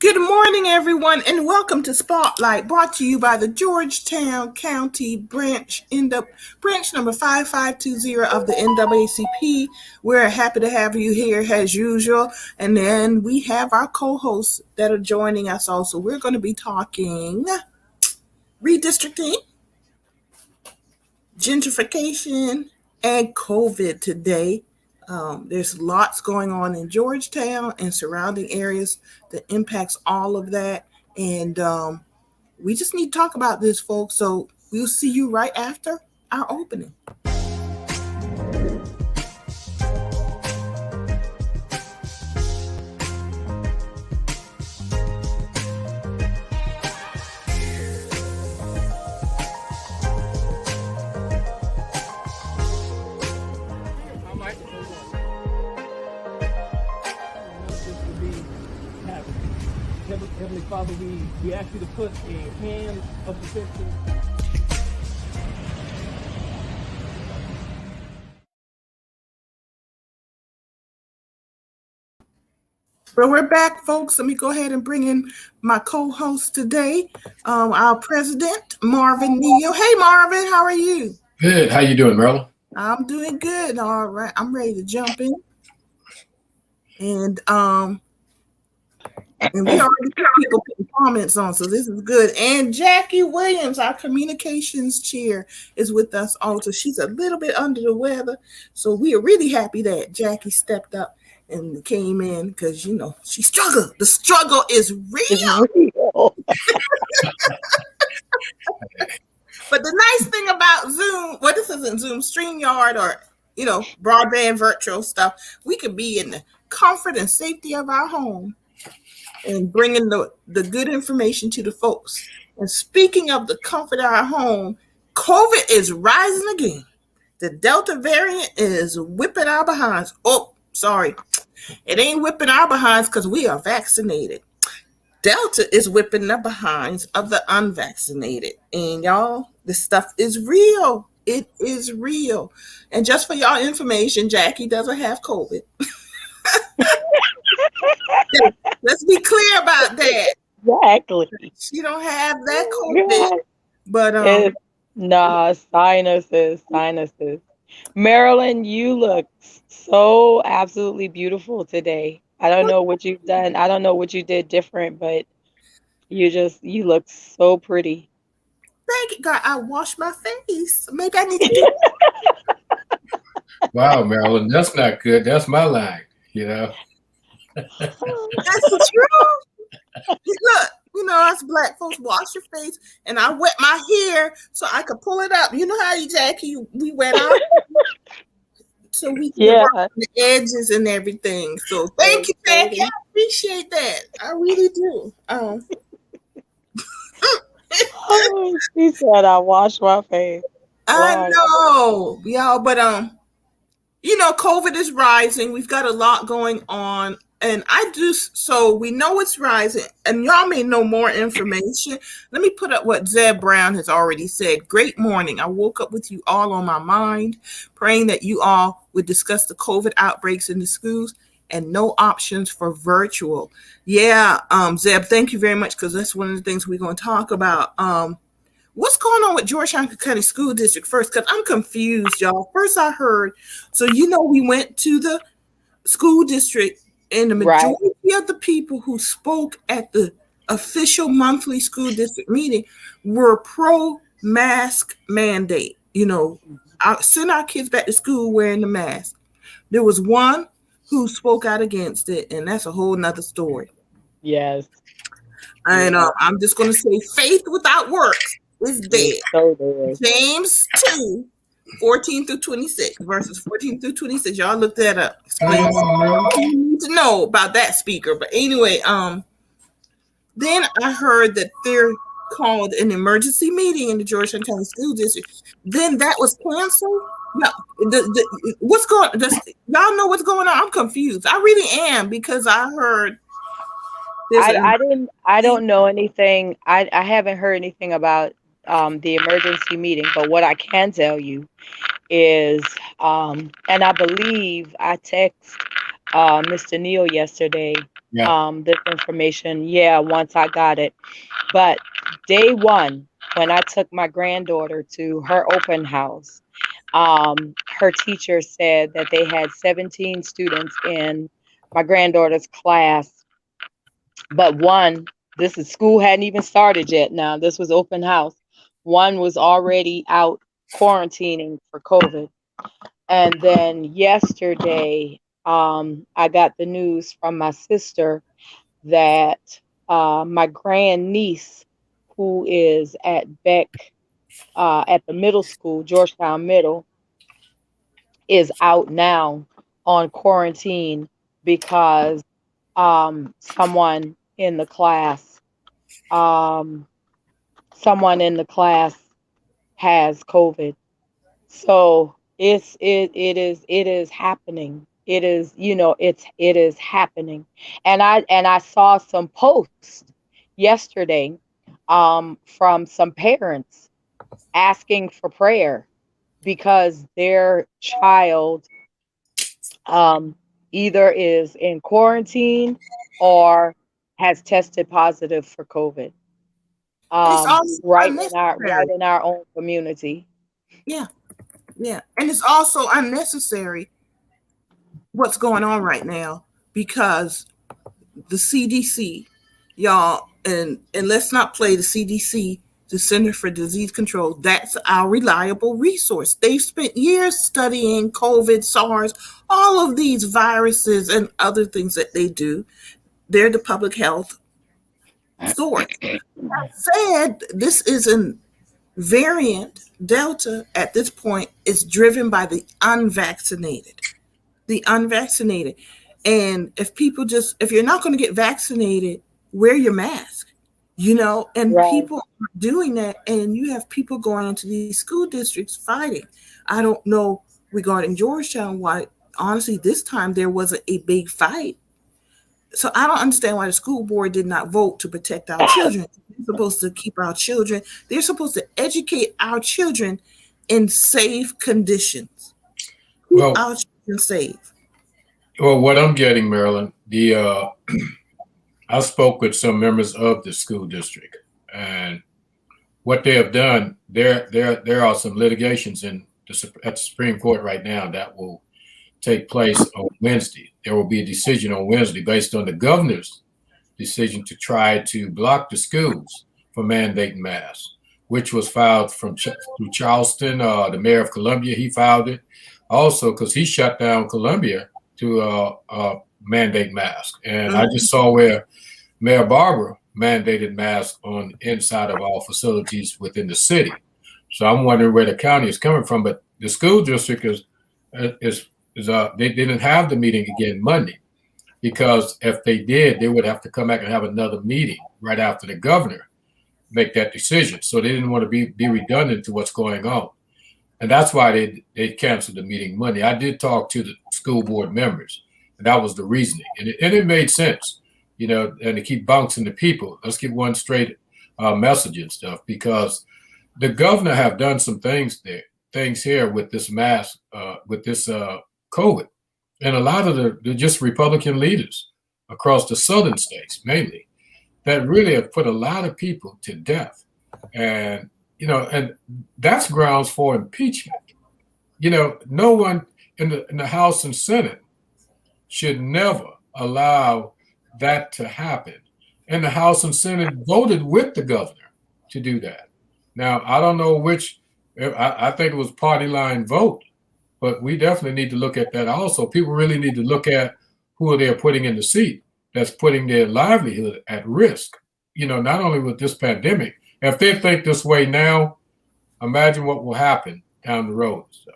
Good morning, everyone, and welcome to Spotlight, brought to you by the Georgetown County Branch, branch number 5520 of the NAACP. We're happy to have you here as usual. And then we have our co-hosts that are joining us also. We're going to be talking redistricting, gentrification, and COVID today. There's lots going on in Georgetown and surrounding areas that impacts all of that. And we just need to talk about this, folks. So we'll see you right after our opening. Heavenly Father, we ask you to put a hand of protection. Well, we're back, folks. Let me go ahead and bring in my co-host today, our president, Marvin Neal. Hey, Marvin, how are you? Good. How you doing, Marilyn? I'm doing good. All right, I'm ready to jump in. And we already got people putting comments on, so this is good. And Jackie Williams, our communications chair, is with us also. She's a little bit under the weather, so we are really happy that Jackie stepped up and came in because, she struggled. The struggle is real. But the nice thing about Zoom, well, this isn't Zoom, StreamYard or, broadband virtual stuff, we can be in the comfort and safety of our home and bringing the good information to the folks. And speaking of the comfort of our home, COVID is rising again. The Delta variant is whipping our behinds. Oh, sorry. It ain't whipping our behinds because we are vaccinated. Delta is whipping the behinds of the unvaccinated. And y'all, this stuff is real. It is real. And just for y'all information, Jackie doesn't have COVID. Let's be clear about that. Exactly. She don't have that COVID. But sinuses. Marilyn, you look so absolutely beautiful today. I don't know what you've done. I don't know what you did different, but you look so pretty. Thank you, God. I washed my face. Maybe I need to do that. Wow, Marilyn, that's not good. That's my line, That's the truth. Look, us black folks wash your face, and I wet my hair so I could pull it up. You know how Jackie, we wet our so we can work the edges and everything. So thank you, Jackie. I appreciate that. I really do. She said I wash my face. I know, y'all, but COVID is rising. We've got a lot going on. And so we know it's rising, and y'all may know more information. Let me put up what Zeb Brown has already said. Great morning. I woke up with you all on my mind, praying that you all would discuss the COVID outbreaks in the schools and no options for virtual. Yeah, Zeb, thank you very much, because that's one of the things we're going to talk about. What's going on with Georgetown County School District first? Because I'm confused, y'all. First I heard, so we went to the school district, and the majority of the people who spoke at the official monthly school district meeting were pro-mask mandate. Send our kids back to school wearing the mask. There was one who spoke out against it, and that's a whole nother story. Yes. And I'm just going to say faith without works is dead. So dead. James 2, 14 through 26, verses 14 through 26. Y'all look that up. You need to know about that speaker. But anyway, then I heard that they're called an emergency meeting in the Georgetown County School District. Then that was canceled. No, what's going? Y'all know what's going on? I'm confused. I really am, because I heard. I don't know anything. I haven't heard anything about the emergency meeting, but what I can tell you is, and I believe I text Mr. Neal yesterday Yeah. this information, yeah, once I got it. But day one, when I took my granddaughter to her open house, her teacher said that they had 17 students in my granddaughter's class, but one, this is school hadn't even started yet. Now, this was open house. One was already out quarantining for COVID. And then yesterday, I got the news from my sister that my grandniece, who is at Beck at the middle school, Georgetown Middle, is out now on quarantine because someone in the class, um, someone in the class has COVID. So it is happening. It is, it is happening. And I saw some posts yesterday from some parents asking for prayer because their child um either is in quarantine or has tested positive for COVID. And it's also Right unnecessary. in our own community. Yeah, yeah. And it's also unnecessary what's going on right now because the CDC, y'all, and let's not play the CDC, the Center for Disease Control. That's our reliable resource. They've spent years studying COVID, SARS, all of these viruses and other things that they do. They're the public health source. Said this is a variant Delta at this point is driven by the unvaccinated. The unvaccinated. And if you're not going to get vaccinated, wear your mask, and Right. people are doing that. And you have people going into these school districts fighting. I don't know regarding Georgetown why, honestly, this time there wasn't a big fight. So I don't understand why the school board did not vote to protect our children. They're supposed to keep our children, they're supposed to educate our children in safe conditions. Keep Well, our children safe. what I'm getting, Marilyn, the I spoke with some members of the school district, and what they have done, there are some litigations at the Supreme Court right now that will take place on Wednesday. There will be a decision on Wednesday based on the governor's decision to try to block the schools from mandating masks, which was filed through Charleston. The mayor of Columbia, he filed it also because he shut down Columbia to mandate masks. And I just saw where Mayor Barber mandated masks on inside of all facilities within the city. So I'm wondering where the county is coming from. But the school district is they didn't have the meeting again Monday because if they did, they would have to come back and have another meeting right after the governor make that decision. So they didn't want to be redundant to what's going on. And that's why they canceled the meeting Monday. I did talk to the school board members, and that was the reasoning. And it made sense, and to keep bouncing the people. Let's get one straight message and stuff, because the governor have done some things here with this mask, with this COVID. And a lot of the just Republican leaders across the southern states, mainly, that really have put a lot of people to death. And and that's grounds for impeachment. No one in the House and Senate should never allow that to happen. And the House and Senate voted with the governor to do that. Now, I don't know which, I think it was party line vote, but we definitely need to look at that also. People really need to look at who they're putting in the seat that's putting their livelihood at risk, not only with this pandemic. If they think this way now, imagine what will happen down the road. So,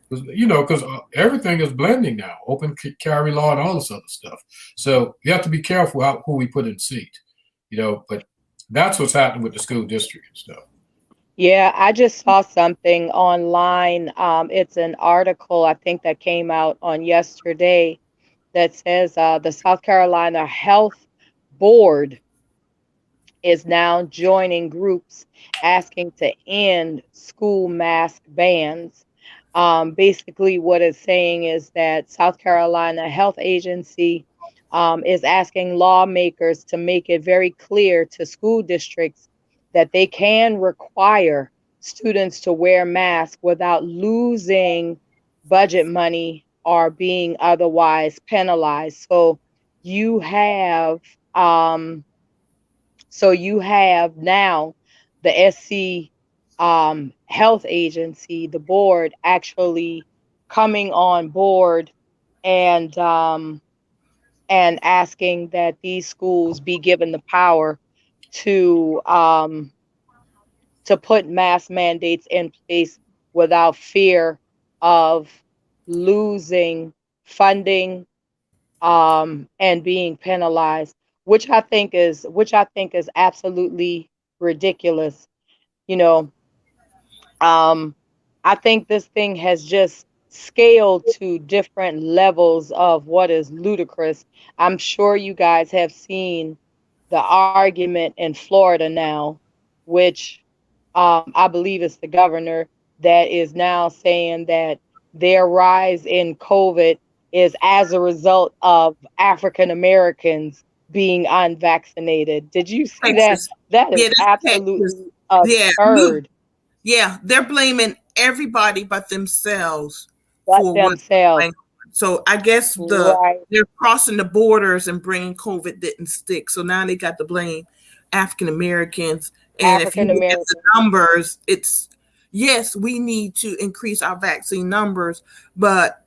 because everything is blending now, open carry law and all this other stuff. So you have to be careful who we put in seat, but that's what's happening with the school district and stuff. Yeah, I just saw something online. It's an article I think that came out on yesterday that says the South Carolina Health Board is now joining groups asking to end school mask bans. Basically, what it's saying is that South Carolina Health Agency is asking lawmakers to make it very clear to school districts that they can require students to wear masks without losing budget money or being otherwise penalized. You have um, you have now the SC health agency, the board actually coming on board and asking that these schools be given the power to put mask mandates in place without fear of losing funding and being penalized, which I think is absolutely ridiculous. You know, um, I think this thing has just scaled to different levels of what is ludicrous. I'm sure you guys have seen the argument in Florida now, which I believe it's the governor that is now saying that their rise in COVID is as a result of African Americans being unvaccinated. Did you see that? Texas. That is Yeah, that's Texas. absolutely Yeah, look, absurd. yeah, they're blaming everybody but themselves But for what's themselves, going on. So I guess right? they're crossing the borders and bringing COVID didn't stick. So now they got to blame African Americans. And if you African look at the Americans, numbers, it's yes, we need to increase our vaccine numbers, but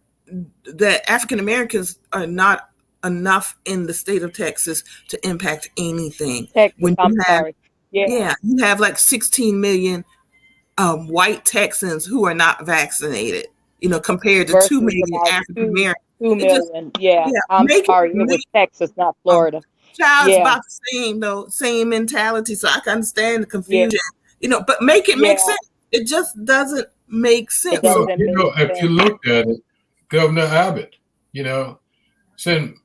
the African Americans are not enough in the state of Texas to impact anything. Texas. When I'm you have, sorry. Yeah, yeah, you have like 16 million white Texans who are not vaccinated, compared to 2 versus million about African two Americans. two It just, million. Yeah, yeah, I'm sorry. It was Texas, not um, Florida. child's Yeah, about the same though, same mentality. So I can understand the yeah, confusion, but make it make yeah. sense. It just doesn't make It sense. So doesn't make if you sense. look at it, Governor Abbott, since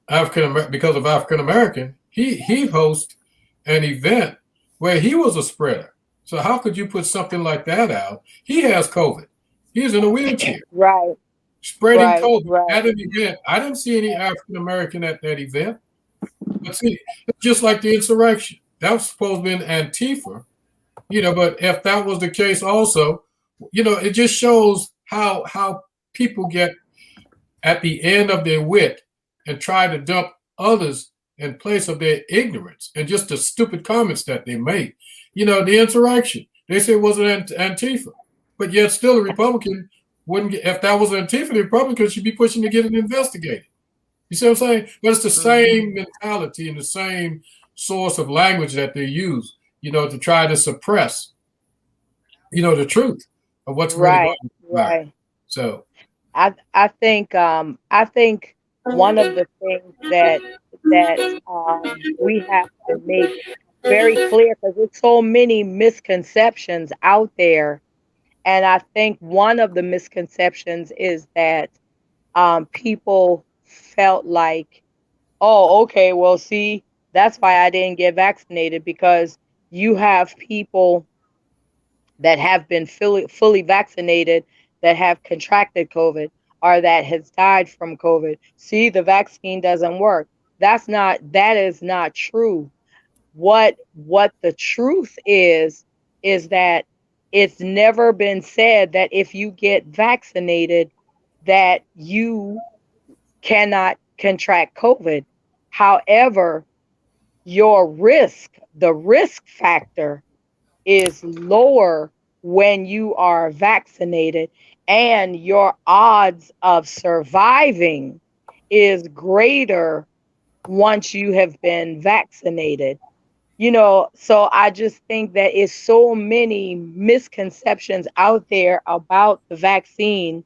because of African American, he hosts an event where he was a spreader. So how could you put something like that out? He has COVID. He's in a wheelchair, Right, spreading right, COVID right. at an event. I didn't see any African American at that event. But see, it's just like the insurrection. That was supposed to be an Antifa, but if that was the case also, it just shows how people get at the end of their wit and try to dump others in place of their ignorance and just the stupid comments that they make. The insurrection, they say it was an Antifa, but yet still a Republican wouldn't get, if that was Antifa, the Republicans should be pushing to get it investigated. You see what I'm saying? But it's the same mentality and the same source of language that they use, to try to suppress, the truth of what's really going Right, on in America. right. So I think one of the things that we have to make very clear, because there's so many misconceptions out there, and I think one of the misconceptions is that people felt like, oh, okay, well, see, that's why I didn't get vaccinated, because you have people that have been fully vaccinated that have contracted COVID or that has died from COVID. See, the vaccine doesn't work. That is not true. What the truth is that it's never been said that if you get vaccinated that you cannot contract COVID. However, the risk factor is lower when you are vaccinated, and your odds of surviving is greater once you have been vaccinated. So I just think that it's so many misconceptions out there about the vaccine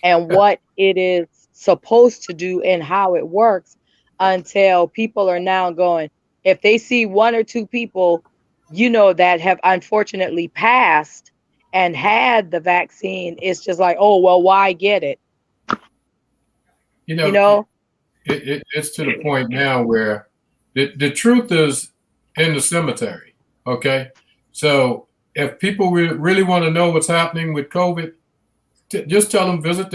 and what it is supposed to do and how it works, until people are now going, if they see one or two people, that have unfortunately passed and had the vaccine, it's just like, oh, well, why get it? you You know, know? it's to the point now where the truth is in the cemetery. Okay, so if people really want to know what's happening with COVID, just tell them visit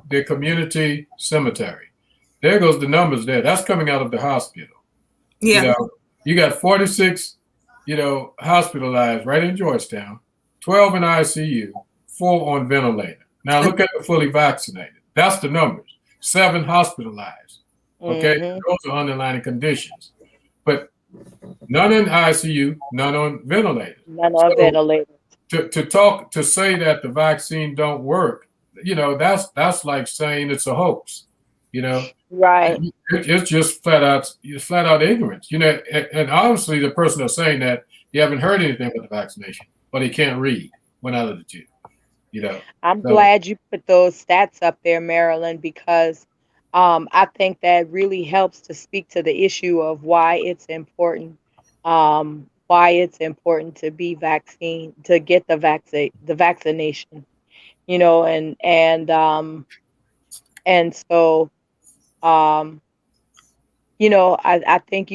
the community cemetery. there goes the numbers there. That's coming out of the hospital. You Yeah. know, you got 46, hospitalized right in Georgetown, 12 in ICU, 4 on ventilator. Now look at the fully vaccinated. That's the numbers. 7 hospitalized. Okay, Mm-hmm. those are underlying conditions. But none in ICU, none on ventilators. None on So ventilators. to say that the vaccine don't work, that's like saying it's a hoax. You know, Right. it's just flat out ignorance. And obviously the person that's saying that you haven't heard anything about the vaccination, but he can't read. One out of the two. You know, I'm so glad you put those stats up there, Marilyn, because I think that really helps to speak to the issue of why it's important to be to get the vaccination, and so, um, I think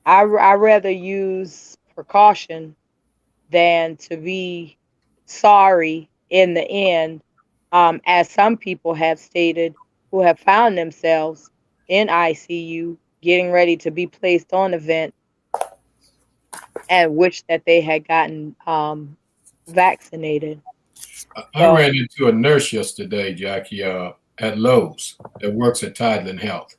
I rather use precaution than to be sorry in the end, as some people have stated who have found themselves in ICU getting ready to be placed on a vent and wish that they had gotten vaccinated. I So, ran into a nurse yesterday, Jackie, at Lowe's that works at Tideland Health.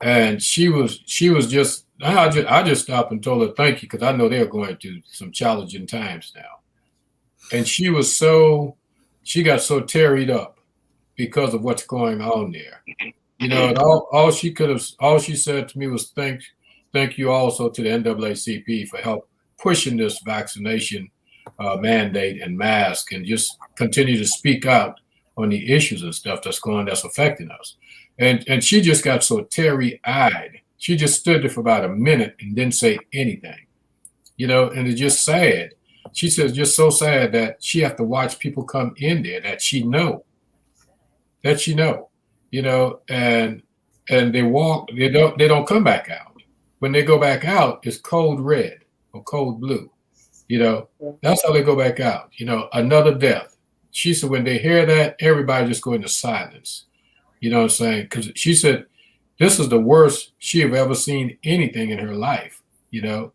And she was just I just stopped and told her thank you because I know they're going through some challenging times now. And she got so tearied up because of what's going on there. And all she said to me was thank you also to the NAACP for help pushing this vaccination mandate and mask, and just continue to speak out on the issues and stuff that's affecting us. And she just got so teary eyed. She just stood there for about a minute and didn't say anything. And it's just sad. She says just so sad that she have to watch people come in there that she know, and they don't come back out. When they go back out, it's code red or code blue. That's how they go back out. Another death. She said when they hear that, everybody just go into silence. You know what I'm saying? Because she said this is the worst she have ever seen anything in her life. And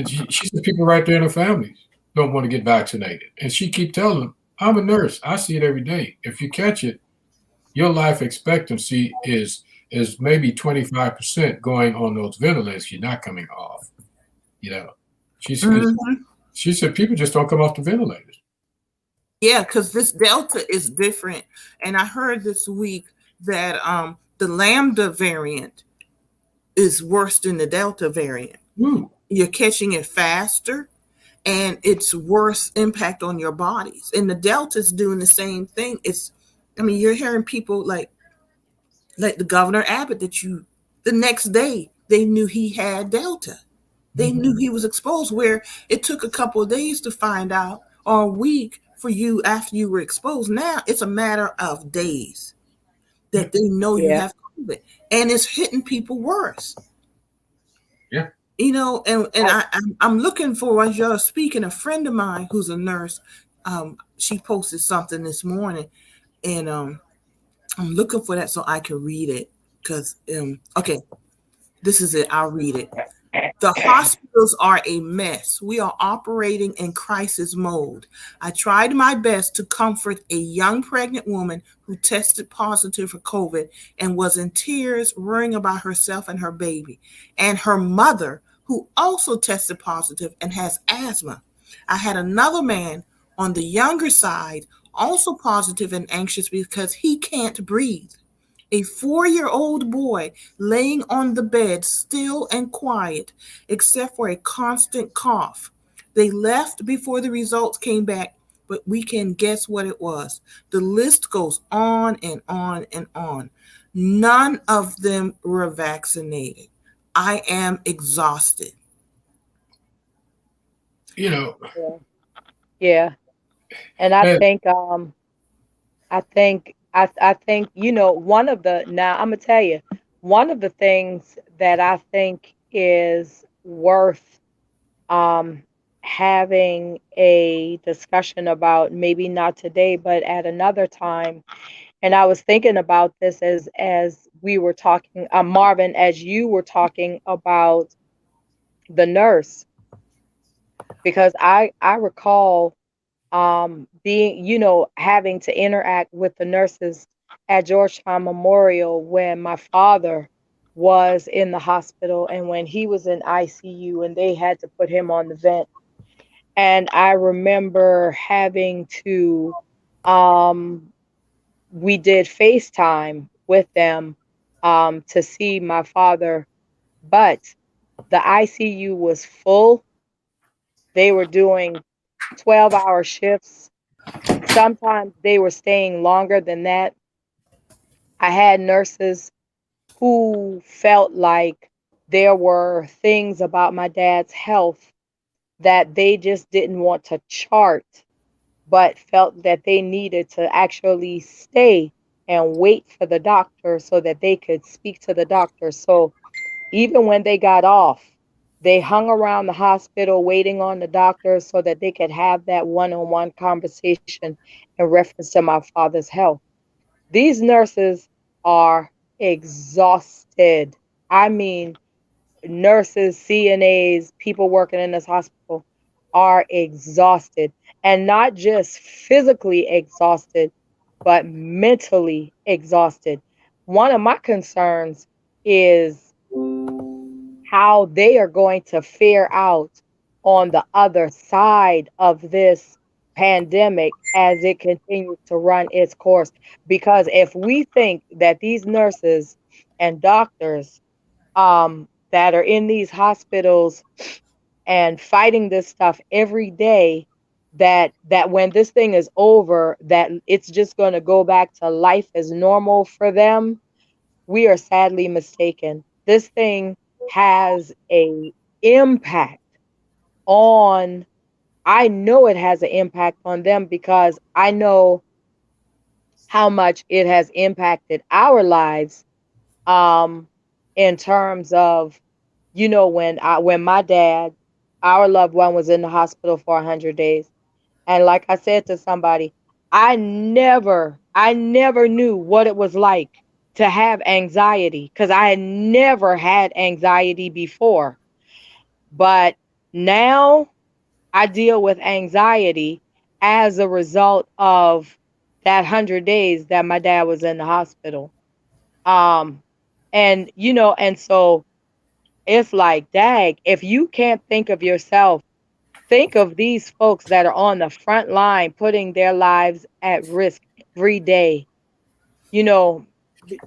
she said people right there in her families don't want to get vaccinated, and she keep telling them, "I'm a nurse. I see it every day. If you catch it, your life expectancy is maybe 25% going on those ventilators. You're not coming off." You know, she said Mhm. she said people just don't come off the ventilators. Yeah, because this Delta is different. And I heard this week that the Lambda variant is worse than the Delta variant. Woo. You're catching it faster and it's worse impact on your bodies. And the Delta's doing the same thing. You're hearing people like the Governor Abbott the next day they knew he had Delta. They knew he was exposed, where it took a couple of days to find out, or a week for you after you were exposed. Now it's a matter of days that they know you yeah. have COVID, and it's hitting people worse. Yeah. And I'm looking for, as you're speaking, a friend of mine who's a nurse. She posted something this morning, and I'm looking for that so I can read it. Because okay, this is it. I'll read it. The hospitals are a mess. We are operating in crisis mode. I tried my best to comfort a young pregnant woman who tested positive for COVID and was in tears, worrying about herself and her baby, and her mother, who also tested positive and has asthma. I had another man on the younger side, also positive and anxious because he can't breathe. A 4-year-old boy laying on the bed, still and quiet, except for a constant cough. They left before the results came back, but we can guess what it was. The list goes on and on and on. None of them were vaccinated. I am exhausted. Yeah. Yeah. And I And, think I think one of the now I'm gonna tell you one of the things that I think is worth um having a discussion about, maybe not today but at another time, And I was thinking about this as we were talking, Marvin, as you were talking about the nurse, because I recall being, having to interact with the nurses at Georgetown Memorial when my father was in the hospital and when he was in ICU and they had to put him on the vent. And I remember having to, um, we did FaceTime with them to see my father, but the ICU was full. They were doing 12-hour shifts. Sometimes they were staying longer than that. I had nurses who felt like there were things about my dad's health that they just didn't want to chart, but felt that they needed to actually stay and wait for the doctor so that they could speak to the doctor. So even when they got off, they hung around the hospital waiting on the doctor so that they could have that one-on-one conversation in reference to my father's health. These nurses are exhausted. I mean, nurses, CNAs, people working in this hospital are exhausted, and not just physically exhausted, but mentally exhausted. One of my concerns is how they are going to fare out on the other side of this pandemic as it continues to run its course. Because if we think that these nurses and doctors that are in these hospitals and fighting this stuff every day, that when this thing is over, that it's just going to go back to life as normal for them, we are sadly mistaken. This thing has a impact on, I know it has an impact on them because I know how much it has impacted our lives, um in terms of, when my dad, our loved one, was in the hospital for 100 days. And like I said to somebody, I never knew what it was like to have anxiety because I had never had anxiety before. But now I deal with anxiety as a result of that 100 days that my dad was in the hospital. Um, and so it's like, dag, if you can't think of yourself, think of these folks that are on the front line putting their lives at risk every day. You know,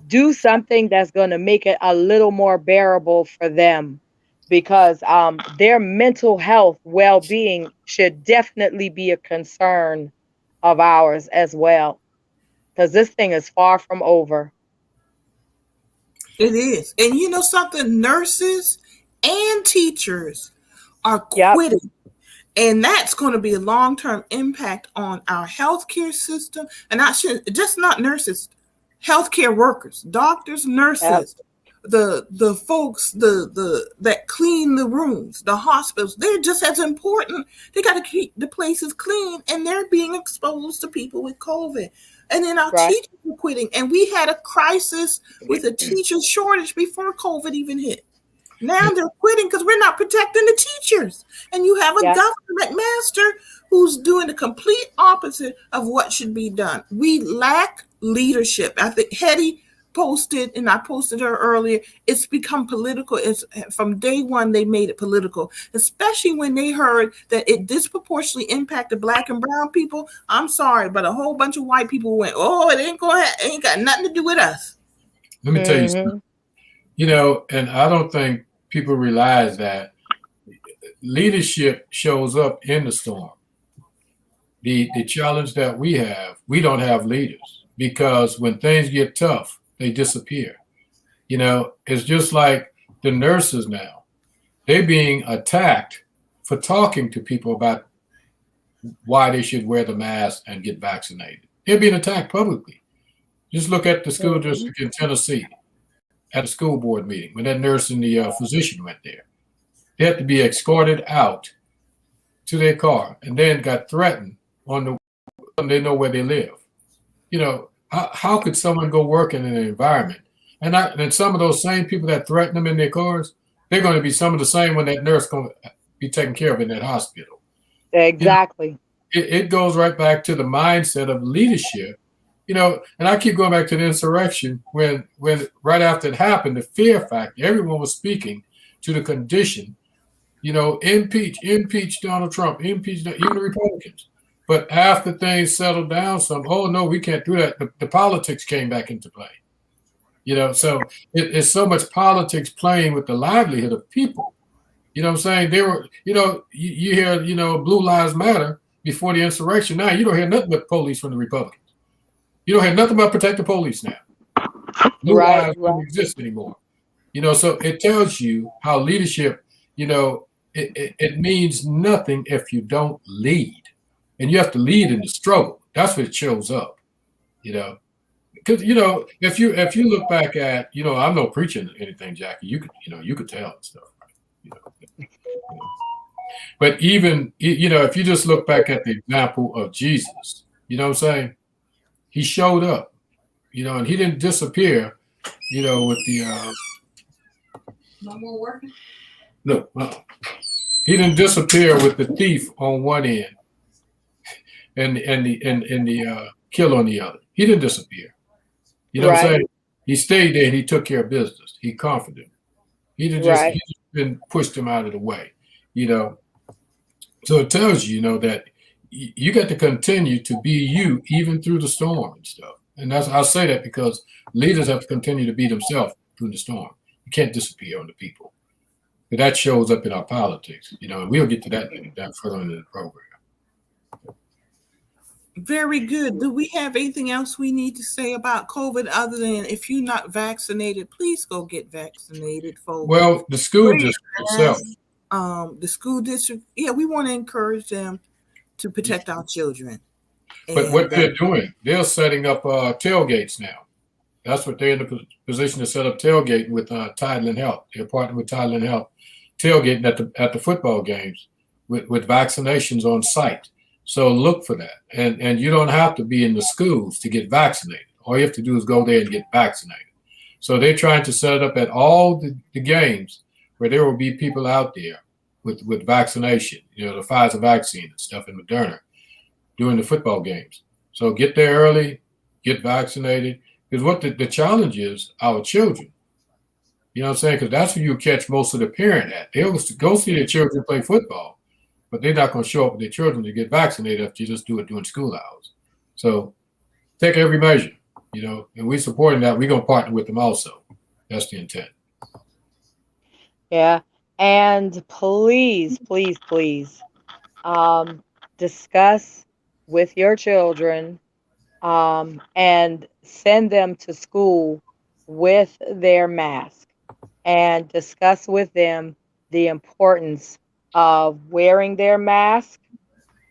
do something that's going to make it a little more bearable for them because their mental health well-being should definitely be a concern of ours as well, because this thing is far from over. It is. And you know something? Nurses and teachers are Yep. quitting. And that's going to be a long term impact on our healthcare system. And I should just not nurses, healthcare workers, doctors, Yep. nurses, the folks, the that clean the rooms, the hospitals, they're just as important. They got to keep the places clean and they're being exposed to people with COVID. And then our Right. teachers are quitting. And we had a crisis with a teacher shortage before COVID even hit. Now they're quitting because we're not protecting the teachers. And you have a Yep. government master who's doing the complete opposite of what should be done. We lack leadership. I think Hetty posted, and I posted her earlier, it's become political. It's from day one they made it political, especially when they heard that it disproportionately impacted black and brown people. I'm sorry, but a whole bunch of white people went, oh, it ain't got nothing to do with us. Let me tell you something. Mhm. And I don't think people realize that leadership shows up in the storm. The challenge that we have, we don't have leaders because when things get tough, they disappear. It's just like the nurses now. They're being attacked for talking to people about why they should wear the mask and get vaccinated. They're being attacked publicly. Just look at the school Mhm. district in Tennessee at a school board meeting when that nurse and the physician went there. They had to be escorted out to their car and then got threatened on the. They know where they live. You know, how could someone go work in an environment? And some of those same people that threaten them in their cars, they're going to be some of the same when that nurse going to be taken care of in that hospital. You know, Exactly. it goes right back to the mindset of leadership. And I keep going back to the insurrection when right after it happened, the fear factor, everyone was speaking to the condition, impeach Donald Trump, impeach even the Republicans. But after things settled down some, oh no, we can't do that. The politics came back into play. So it's so much politics playing with the livelihood of people. You know what I'm saying? They were, you hear, Blue Lives Matter before the insurrection. Now you don't hear nothing but police from the Republicans. You don't hear nothing about protect the police now. Blue Right, lives right. don't exist anymore. So it tells you how leadership, it means nothing if you don't lead. And you have to lead in the struggle. That's what it shows up, Because if you look back at, I'm no preaching anything, Jackie. You could tell and stuff, right? But even if you just look back at the example of Jesus, you know what I'm saying? He showed up, and he didn't disappear, with the No more working. no, he didn't disappear with the thief on one end and the killer on the other. He didn't disappear. You know what I'm Right, saying? He stayed there and he took care of business. He comforted him. He right. just been pushed him out of the way. So it tells you, that you got to continue to be you even through the storm and stuff. And I'll say that because leaders have to continue to be themselves through the storm. You can't disappear on the people. But that shows up in our politics, and we'll get to that further in the program. Very good. Do we have anything else we need to say about COVID other than if you're not vaccinated, please go get vaccinated, folks. Well, the school district itself. The school district, yeah, we want to encourage them to protect our children. But what they're doing, they're setting up tailgates now. That's what they're in the position to set up tailgating with Tideland Health. They're partnering with Tideland Health, tailgating at the football games with vaccinations on site. So look for that. And you don't have to be in the schools to get vaccinated. All you have to do is go there and get vaccinated. So they're trying to set it up at all the games where there will be people out there with vaccination, the Pfizer vaccine and stuff and Moderna during the football games. So get there early, get vaccinated. Because what the challenge is, our children. You know what I'm saying? Because that's where you catch most of the parent at. They'll go see their children play football, but they're not going to show up with their children to get vaccinated if you just do it during school hours. So take every measure, and we're supporting that. We're going to partner with them also. That's the intent. Yeah. And please, please, please, discuss with your children, and send them to school with their mask, and discuss with them the importance of wearing their mask,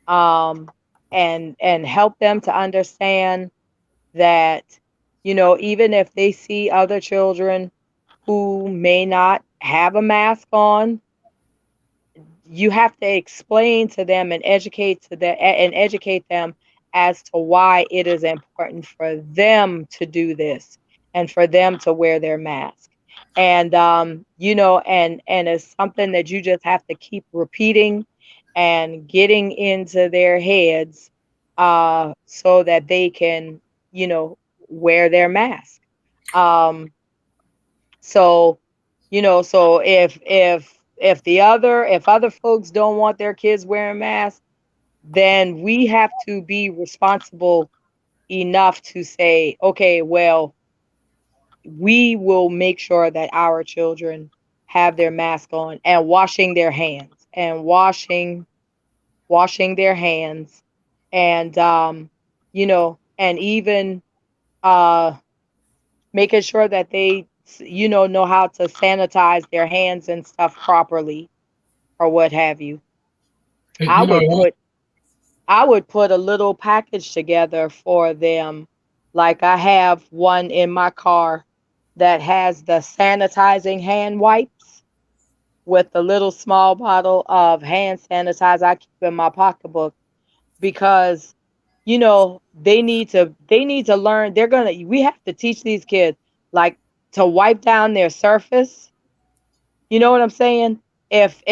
um, and help them to understand that, even if they see other children who may not have a mask on, you have to explain to them and educate them as to why it is important for them to do this and for them to wear their mask. And and it's something that you just have to keep repeating and getting into their heads, so that they can, wear their mask. Um, so, so if other folks don't want their kids wearing masks, then we have to be responsible enough to say, okay, well, we will make sure that our children have their mask on, and washing their hands, and washing their hands, and and even uh making sure that they know how to sanitize their hands and stuff properly, or what have you. Hey, I you know would what? put I would put a little package together for them. Like, I have one in my car that has the sanitizing hand wipes with the little small bottle of hand sanitizer I keep in my pocketbook, because they need to learn. We have to teach these kids, like, to wipe down their surface. You know what I'm saying? If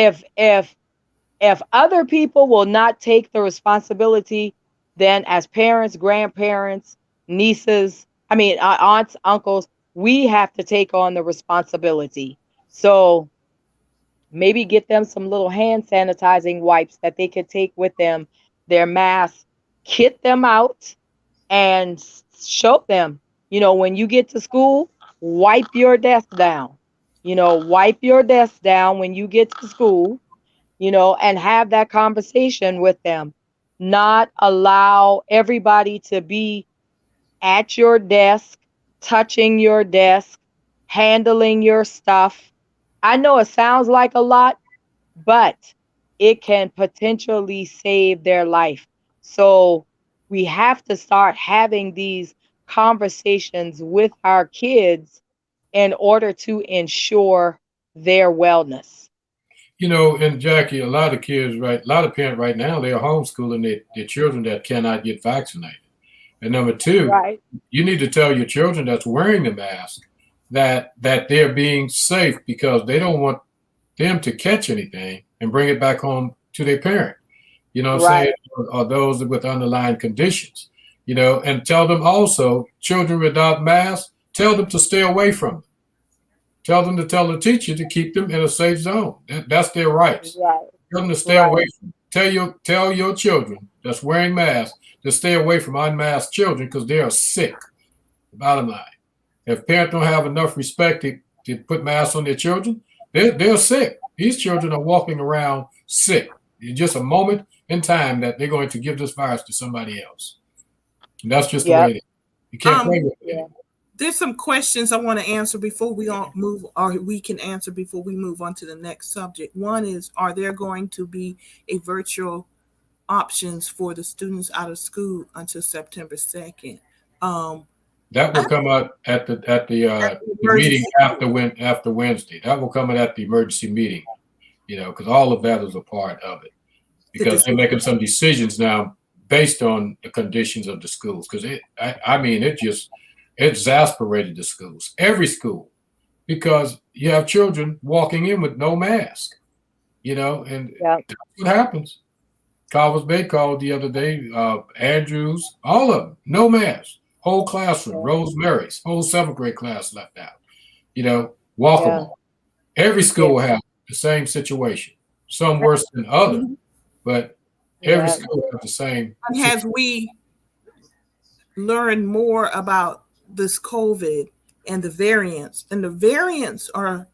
other people will not take the responsibility, then as parents, grandparents, nieces, aunts, uncles, we have to take on the responsibility. So maybe get them some little hand sanitizing wipes that they could take with them, their masks, kit them out, and show them, when you get to school, wipe your desk down. Wipe your desk down when you get to school, and have that conversation with them. Not allow everybody to be at your desk, touching your desk, handling your stuff. I know it sounds like a lot, but it can potentially save their life. So we have to start having these conversations with our kids in order to ensure their wellness. And Jackie, a lot of kids, right, a lot of parents right now, they're homeschooling their children that cannot get vaccinated. And number two, Right. you need to tell your children that's wearing the mask that they're being safe, because they don't want them to catch anything and bring it back home to their parent. You know what I'm Right. saying? Or those with underlying conditions. And tell them also, children without masks, tell them to stay away from them. Tell them to tell the teacher to keep them in a safe zone. That's their rights. Right. Tell them to stay Right. away from. Tell your children that's wearing masks to stay away from unmasked children, because they are sick. Bottom line, if parents don't have enough respect to put masks on their children, they're sick. These children are walking around sick. It's just a moment in time that they're going to give this virus to somebody else. And that's just the way Yep. it is. You can't play with it Yeah. anymore. There's some questions I want to answer before we all move, or we can answer before we move on to the next subject. One is, are there going to be a virtual options for the students out of school until September 2nd? That will come out at the At the the meeting emergency. after Wednesday. That will come out at the emergency meeting. Because all of that is a part of it. The Because they're decision. making some decisions now based on the conditions of the schools. Because it just exasperated the schools, every school, because you have children walking in with no mask. And Yep. that's what happens. Calvers Bay called the other day, Andrews, all of them, no mask. Whole classroom, Yeah. Rosemary's, whole seventh grade class left out. Walkable. Every school Yeah. will have the same situation. Some worse than others, Mhm. but every Yeah. school has the same And situation. as we learn more about this COVID and the variants are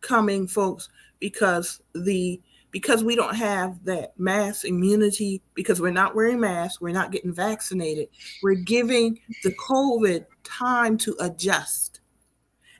coming, folks, because we don't have that mass immunity, because we're not wearing masks, we're not getting vaccinated, we're giving the COVID time to adjust.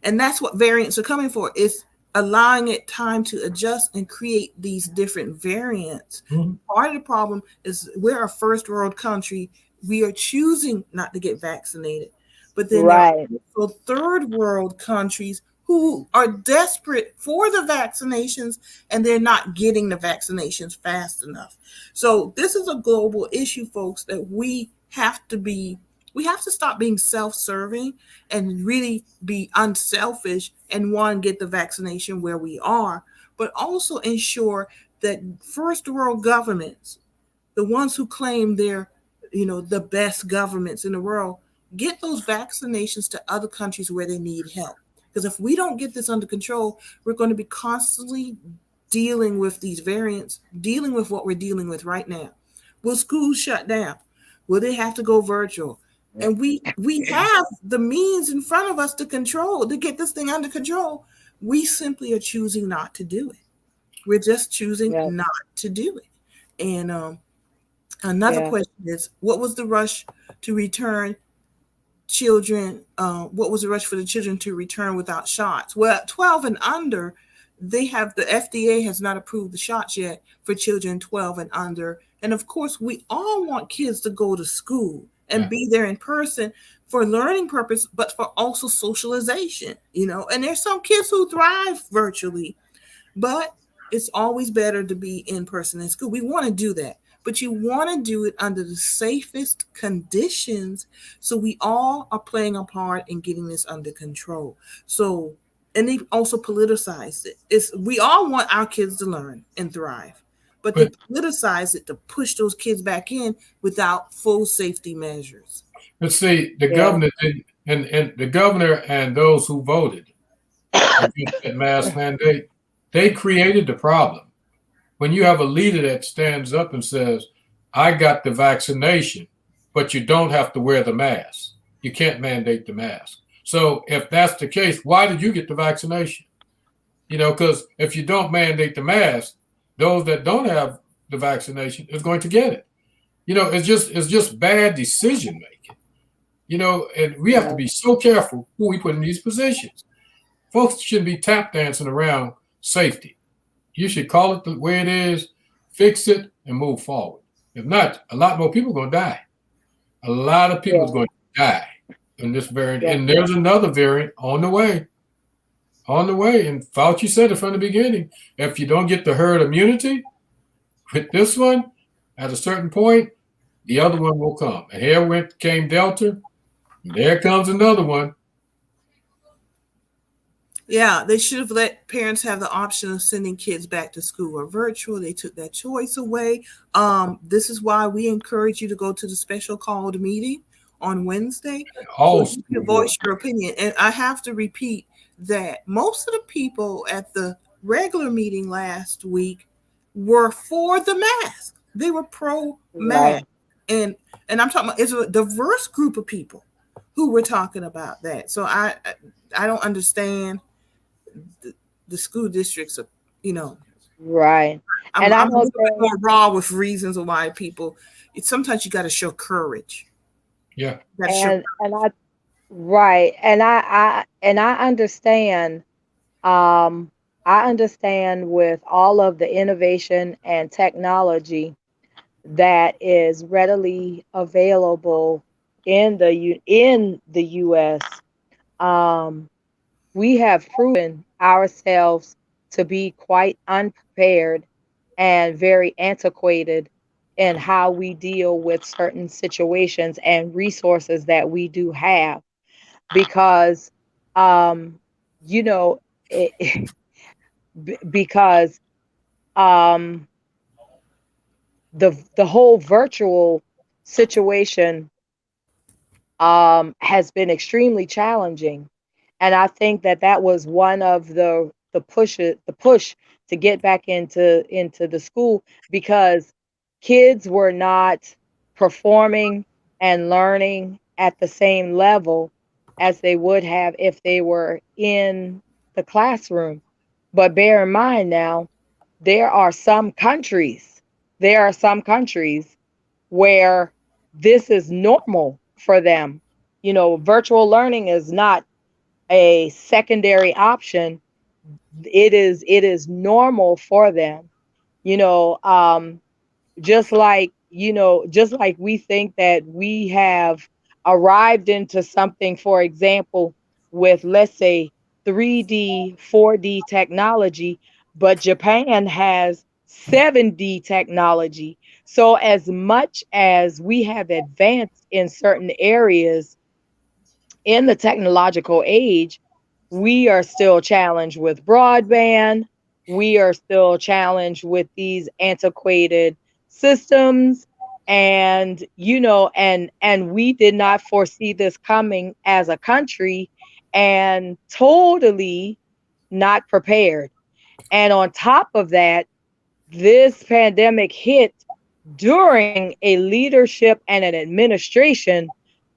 And that's what variants are coming for, is allowing it time to adjust and create these different variants. Mhm. Part of the problem is we're a first world country. We are choosing not to get vaccinated. But then there are Right. also third world countries who are desperate for the vaccinations, and they're not getting the vaccinations fast enough. So this is a global issue, folks, that we have to stop being self-serving and really be unselfish and one, get the vaccination where we are, but also ensure that first world governments, the ones who claim they're, the best governments in the world, get those vaccinations to other countries where they need help. Because if we don't get this under control, we're going to be constantly dealing with these variants, dealing with what we're dealing with right now. Will schools shut down? Will they have to go virtual? And we have the means in front of us to get this thing under control. We simply are choosing not to do it. We're just choosing Yeah. not to do it. And another Yeah. question is, what was the rush to return children? What was the rush for the children to return without shots? Well, 12 and under, the FDA has not approved the shots yet for children 12 and under. And of course, we all want kids to go to school and Yeah. be there in person for learning purpose, but for also socialization, and there's some kids who thrive virtually, but it's always better to be in person in school. We want to do that. but you want to do it under the safest conditions so we all are playing a part in getting this under control. So, and they also politicized it. It's we all want our kids to learn and thrive, but they But politicize it to push those kids back in without full safety measures. let's see, the Yeah. governor didn't, and the governor and those who voted against that mask mandate, they created the problem. When you have a leader that stands up and says, I got the vaccination, but you don't have to wear the mask. You can't mandate the mask. So if that's the case, why did you get the vaccination? Because if you don't mandate the mask, those that don't have the vaccination is going to get it. It's just bad decision making. And we have to be so careful who we put in these positions. Folks shouldn't be tap dancing around safety. You should call it the way it is, fix it, and move forward. If not, a lot more people are going to die. A lot of people are going to die in this variant. Yeah. And there's another variant on the way. And Fauci said it from the beginning. If you don't get the herd immunity with this one, at a certain point, the other one will come. And here came Delta. And there comes another one. Yeah, they should have let parents have the option of sending kids back to school or virtual. They took that choice away. This is why we encourage you to go to the special called meeting on Wednesday. All so you can voice your opinion. And I have to repeat that most of the people at the regular meeting last week were for the mask. They were pro mask. Right. And I'm talking about it's a diverse group of people who were talking about that. So I don't understand the school districts are, Right. I'm a little bit more raw with reasons of why people. Sometimes you got to show courage. Yeah. And I right. And I understand. I understand with all of the innovation and technology that is readily available in the U.S. We have proven ourselves to be quite unprepared and very antiquated in how we deal with certain situations and resources that we do have because you know because the whole virtual situation has been extremely challenging, and I think that was one of the push to get back into the school because kids were not performing and learning at the same level as they would have if they were in the classroom. But bear in mind now, there are some countries, there are some countries where this is normal for them. Virtual learning is not a secondary option. It is normal for them. You know, just like we think that we have arrived into something, for example, with, let's say, 3D, 4D technology, but Japan has 7D technology. So as much as we have advanced in certain areas in the technological age, we are still challenged with broadband. We are still challenged with these antiquated systems. And, and we did not foresee this coming as a country and totally not prepared. And on top of that, this pandemic hit during a leadership and an administration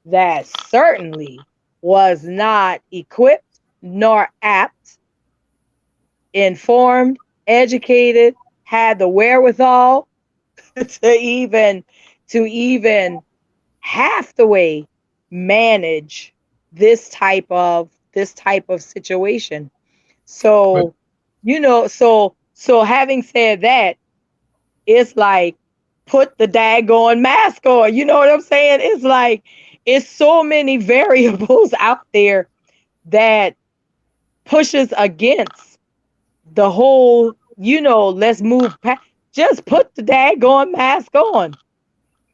that certainly was not equipped nor apt, informed, educated, had the wherewithal to even half the way manage this type of situation. But So, so having said that, it's like put the daggone mask on. You know what I'm saying? It's like it's so many variables out there that pushes against the whole, let's move past. Just put the daggone mask on.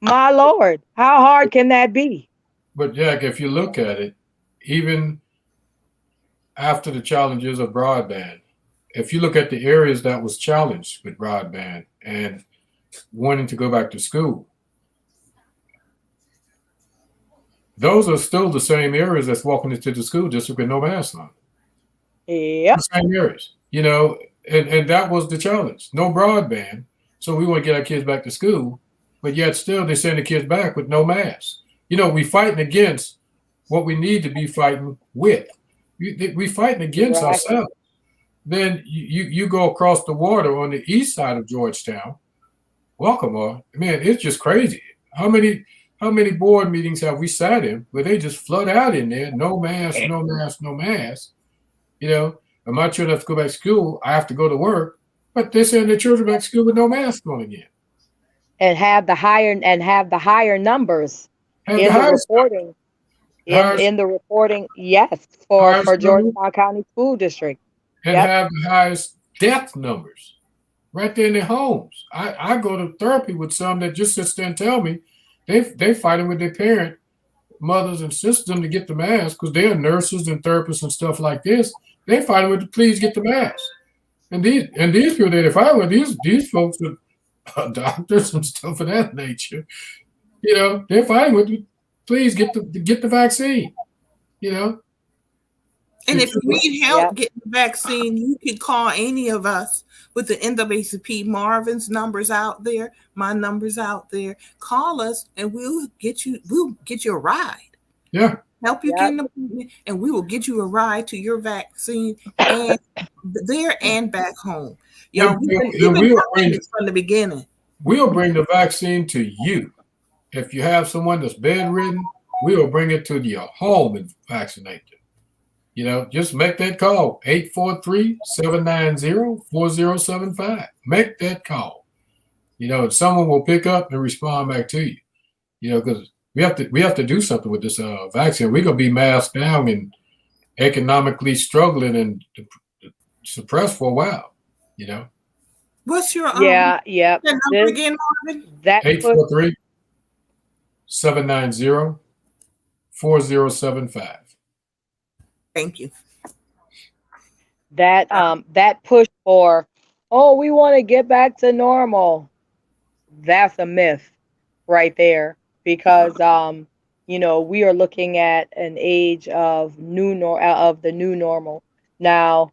My Lord, how hard can that be? But Jack, if you look at it, even after the challenges of broadband, if you look at the areas that was challenged with broadband and wanting to go back to school, those are still the same areas that's walking into the school district with no mask on. Yep. The same areas, and that was the challenge. No broadband, so we want to get our kids back to school, but yet still they send the kids back with no mask. We fighting against what we need to be fighting with. We fighting against Right. ourselves. Then you go across the water on the east side of Georgetown. Welcome, man, it's just crazy. How many board meetings have we sat in where they just flood out in there, no mask, no mask, no mask? And my children have to go back to school. I have to go to work, but they're sending their children back to school with no mask on again. And have the higher numbers Have in the the highest, reporting. highest, In the reporting, yes, for highest number, Georgetown County School District. and Yep. have the highest death numbers right there in their homes. I go to therapy with some that just sits there and tell me they fighting with their parent mothers and sisters to get the mask because they're nurses and therapists and stuff like this. They fighting with please get the mask. And these people that if I were these folks are doctors and stuff of that nature, they're fighting with please get the vaccine. And if you need help Yep. getting the vaccine, you can call any of us with the NAACP. Marvin's numbers out there, my numbers out there. Call us and we'll get you a ride. Yeah. Help you Yep. get an appointment, and we will get you a ride to your vaccine and there and back home. Y'all, And, we've and been we'll telling this from the beginning. bring the vaccine to you. If you have someone that's bedridden, we will bring it to your home and vaccinate them. Just make that call, 843-790-4075. Make that call. And someone will pick up and respond back to you. Because we have to do something with this vaccine. We're gonna be masked down and economically struggling and suppressed for a while. What's your Yeah. that number This, again, Marvin? that push, 843-790-4075. Thank you. that push for, oh, we want to get back to normal. That's a myth right there, because we are looking at an age of the new normal. Now,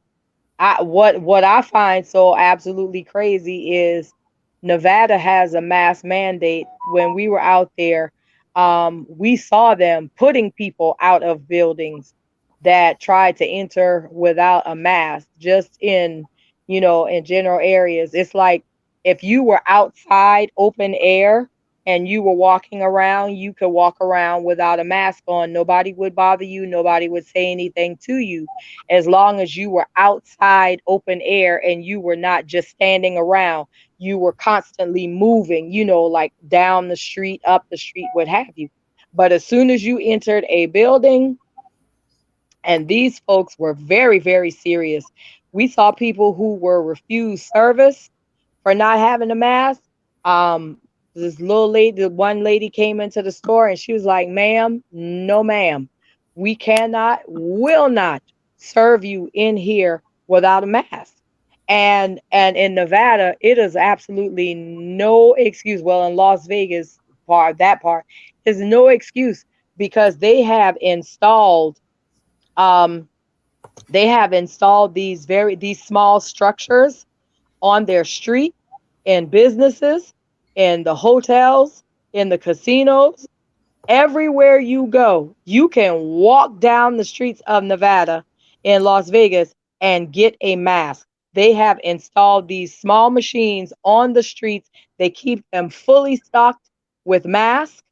what I find so absolutely crazy is Nevada has a mask mandate. When we were out there, we saw them putting people out of buildings that tried to enter without a mask, just in general areas. It's like if you were outside open air and you were walking around, you could walk around without a mask on. Nobody would bother you. Nobody would say anything to you, as long as you were outside open air and you were not just standing around. You were constantly moving, like down the street, up the street, what have you. But as soon as you entered a building, and these folks were very, very serious. We saw people who were refused service for not having a mask. This little lady, the one lady came into the store and she was like, ma'am, no ma'am, we will not serve you in here without a mask. And in Nevada, it is absolutely no excuse. Well, in Las Vegas, that part is no excuse, because they have installed these small structures on their street, in businesses, in the hotels, in the casinos. Everywhere you go, you can walk down the streets of Nevada in Las Vegas and get a mask. They have installed these small machines on the streets. They keep them fully stocked with masks,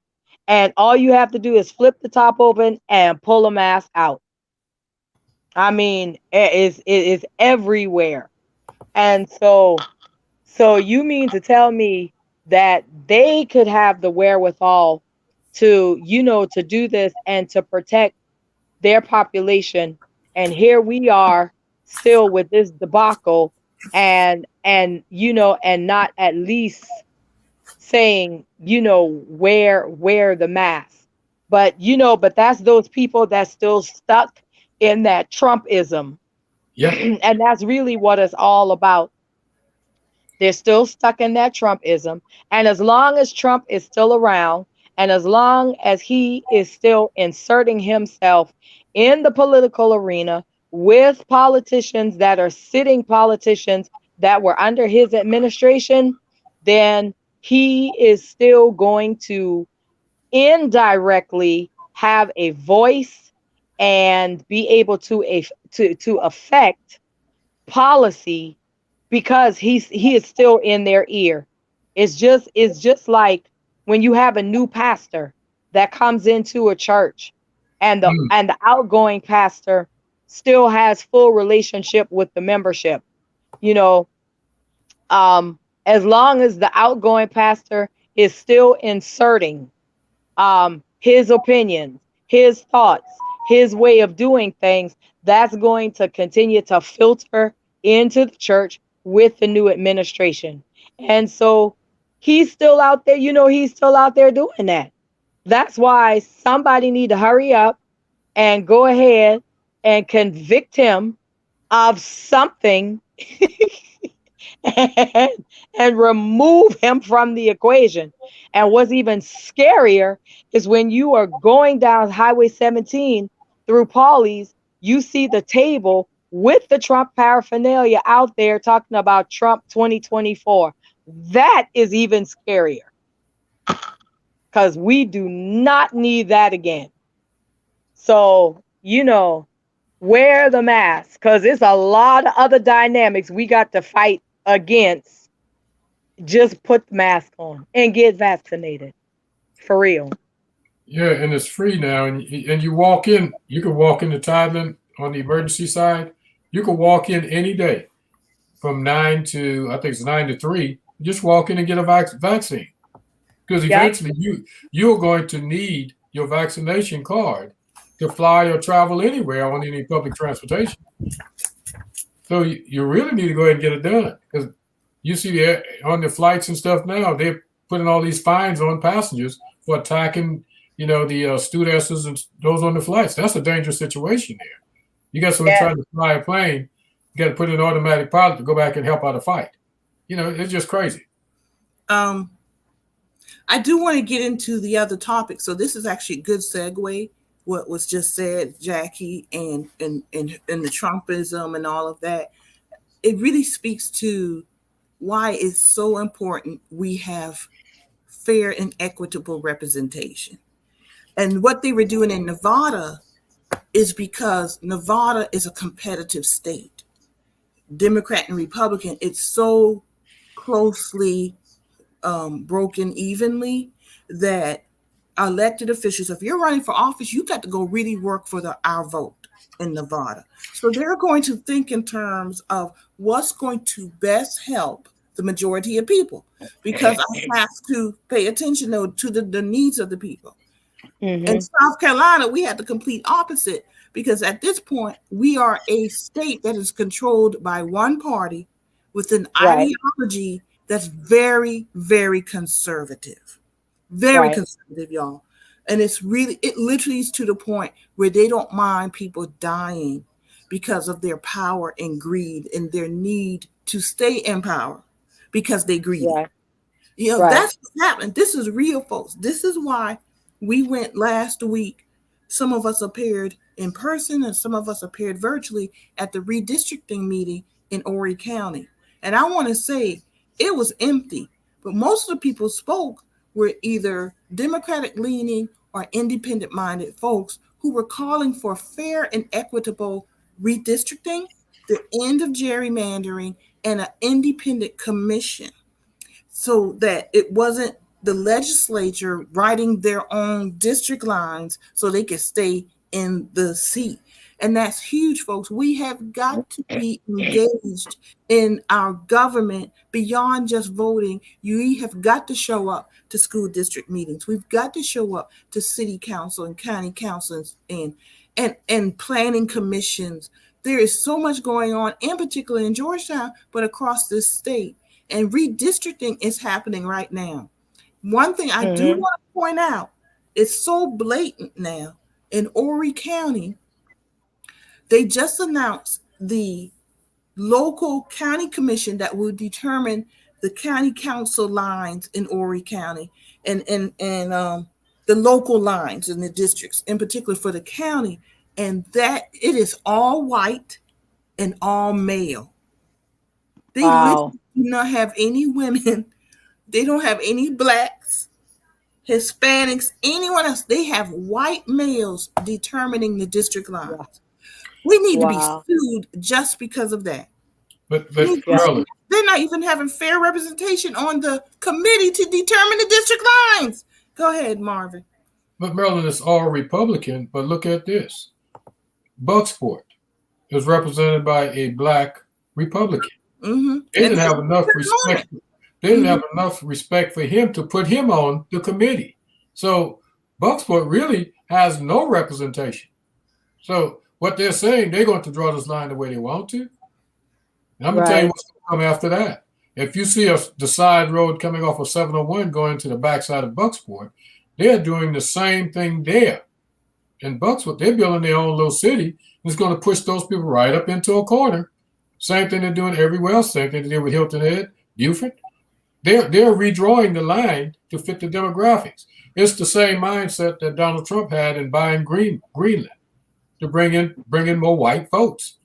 and all you have to do is flip the top open and pull a mask out. I mean, it is everywhere. And so you mean to tell me that they could have the wherewithal to, to do this and to protect their population, and here we are still with this debacle and and not at least saying, wear the mask. But but that's those people that's still stuck in that Trumpism. Yeah. And that's really what it's all about. They're still stuck in that Trumpism. And as long as Trump is still around, and as long as he is still inserting himself in the political arena with politicians that are sitting politicians that were under his administration, then he is still going to indirectly have a voice and be able to affect policy, because he is still in their ear. It's just like when you have a new pastor that comes into a church, and the Mm. and the outgoing pastor still has full relationship with the membership. You know, as long as the outgoing pastor is still inserting his opinions, his thoughts, his way of doing things, that's going to continue to filter into the church with the new administration. And so he's still out there, he's still out there doing that. That's why somebody need to hurry up and go ahead and convict him of something and, and remove him from the equation. And what's even scarier is when you are going down Highway 17 through Paulie's, you see the table with the Trump paraphernalia out there talking about Trump 2024. That is even scarier, because we do not need that again. So, wear the mask, because it's a lot of other dynamics we got to fight against. Just put the mask on and get vaccinated, for real. Yeah, and it's free now, and you walk in. You can walk into Thailand on the emergency side. You can walk in any day from 9 to, I think it's 9 to 3. Just walk in and get a vaccine, because Yep. eventually you're going to need your vaccination card to fly or travel anywhere on any public transportation. So you really need to go ahead and get it done, because you see on the flights and stuff now, they're putting all these fines on passengers for attacking, the stewardesses and those on the flights. That's a dangerous situation there. You got someone Yeah. trying to fly a plane, you got to put in an automatic pilot to go back and help out a fight. It's just crazy. Um, I do want to get into the other topic. So this is actually a good segue. What was just said, Jackie, and the Trumpism and all of that. It really speaks to why it's so important we have fair and equitable representation. And what they were doing in Nevada is because Nevada is a competitive state. Democrat and Republican, it's so closely broken evenly that elected officials, if you're running for office, you got to go really work for our vote in Nevada. So they're going to think in terms of what's going to best help the majority of people, because I have to pay attention though to the needs of the people. In Hmm. South Carolina, we had the complete opposite, because at this point, we are a state that is controlled by one party with an Right. ideology that's very, very conservative. Very Right. conservative, y'all. And it literally is to the point where they don't mind people dying because of their power and greed and their need to stay in power because they greedy. Right. Right. That's what's happening. This is real, folks. This is why we went last week. Some of us appeared in person and some of us appeared virtually at the redistricting meeting in Horry County. And I want to say it was empty, but most of the people spoke were either Democratic leaning or independent minded folks who were calling for fair and equitable redistricting, the end of gerrymandering, and an independent commission, so that it wasn't the legislature writing their own district lines so they could stay in the seat. And that's huge, folks. We have got to be engaged in our government beyond just voting. You have got to show up to school district meetings. We've got to show up to city council and county councils and planning commissions. There is so much going on, in particular in Georgetown, but across this state. And redistricting is happening right now. One thing I do want to point out, it's so blatant now. In Horry County, they just announced the local county commission that will determine the county council lines in Horry County and the local lines in the districts, in particular for the county, and that it is all white and all male. They literally do not have any women. They don't have any blacks, Hispanics, anyone else. They have white males determining the district lines. We need to be sued just because of that. But Maryland, They're not even having fair representation on the committee to determine the district lines. Go ahead, Marvin. But Maryland is all Republican. But look at this: Bucksport is represented by a black Republican. Mm-hmm. They didn't have enough respect. They didn't have enough respect for him to put him on the committee. So Bucksport really has no representation. So what they're saying, they're going to draw this line the way they want to. And I'm going to tell you what's going to come after that. If you see the side road coming off of 701 going to the backside of Bucksport, they're doing the same thing there. In Bucksport, they're building their own little city. It's going to push those people right up into a corner. Same thing they're doing everywhere else. Same thing they did with Hilton Head, Beaufort. They're redrawing the line to fit the demographics. It's the same mindset that Donald Trump had in buying Greenland to bring in more white votes.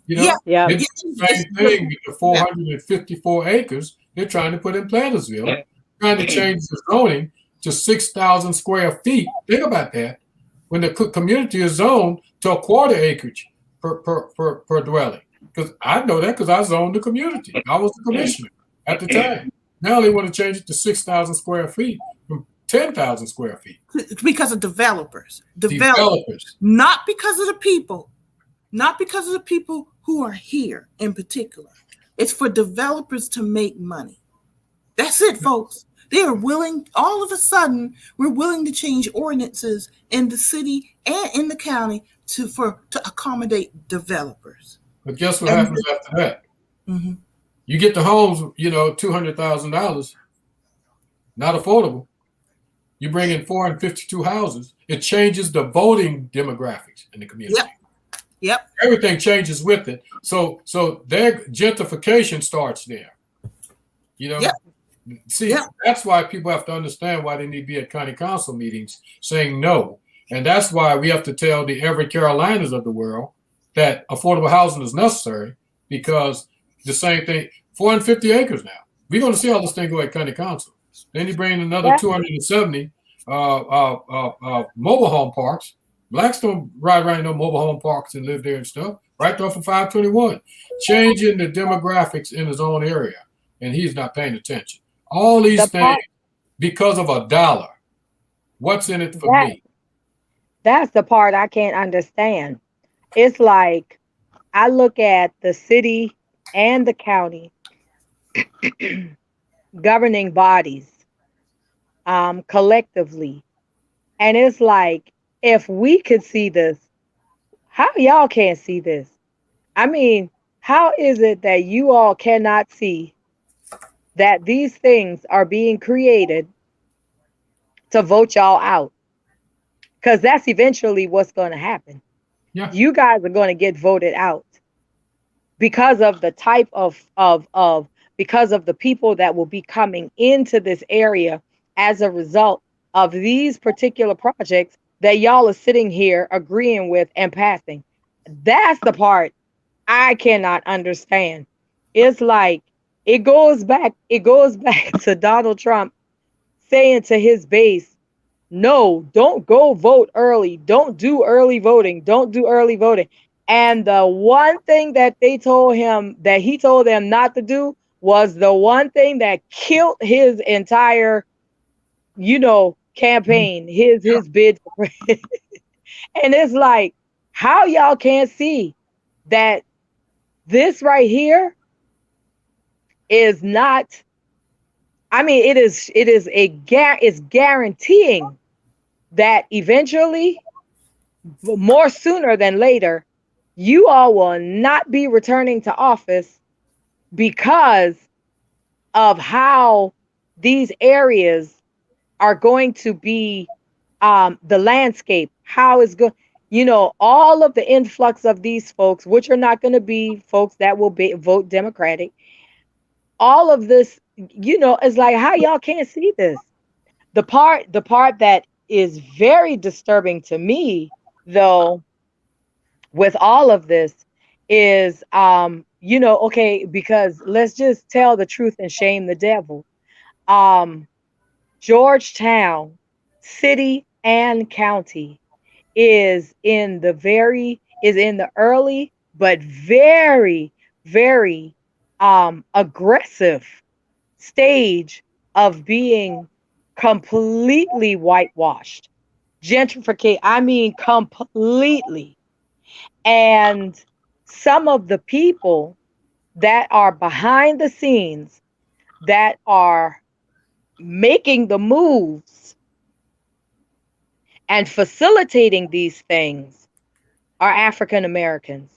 You know, it's the same thing with the 454 acres they're trying to put in Plantersville, trying to change the zoning to 6,000 square feet. Think about that. When the community is zoned to a quarter acreage per dwelling. Because I know that because I zoned the community. I was the commissioner at the time. Now they want to change it to 6,000 square feet from 10,000 square feet. Because of developers. Not because of the people. Not because of the people who are here in particular. It's for developers to make money. That's it, folks. They are willing, all of a sudden, we're willing to change ordinances in the city and in the county to accommodate developers. But guess what happens after that? Mm-hmm. You get the homes, $200,000, not affordable. You bring in 452 houses. It changes the voting demographics in the community. Yep. Everything changes with it. So their gentrification starts there. That's why people have to understand why they need to be at county council meetings saying no. And that's why we have to tell the Everett Carolinas of the world that affordable housing is necessary, because the same thing, 450 acres now. We're going to see how this thing go at county council. Then you bring in another 270 mobile home parks. Blacks don't ride around no mobile home parks and live there and stuff. Right off of 521. Changing the demographics in his own area. And he's not paying attention. All these things because of $1. What's in it for me? That's the part I can't understand. It's like I look at the city and the county governing bodies collectively. And it's like, if we could see this, how y'all can't see this? I mean, how is it that you all cannot see that these things are being created to vote y'all out? Because that's eventually what's going to happen. Yeah. You guys are going to get voted out because of the type of because of the people that will be coming into this area as a result of these particular projects that y'all are sitting here agreeing with and passing. That's the part I cannot understand. It's like it goes back to Donald Trump saying to his base, no, don't go vote early. Don't do early voting. Don't do early voting. And the one thing that he told them not to do was the one thing that killed his entire, campaign, his bid. And it's like, how y'all can't see that this right here is not, I mean, it's guaranteeing that eventually more sooner than later, you all will not be returning to office because of how these areas are going to be, the landscape, how it's going, all of the influx of these folks, which are not going to be folks that will vote Democratic. All of this, is like, how y'all can't see this. The part that is very disturbing to me, though, with all of this is, okay, because let's just tell the truth and shame the devil. Um, Georgetown City and County is in the early but very, very aggressive stage of being completely whitewashed. Gentrification, I mean completely. And some of the people that are behind the scenes that are making the moves and facilitating these things are African Americans.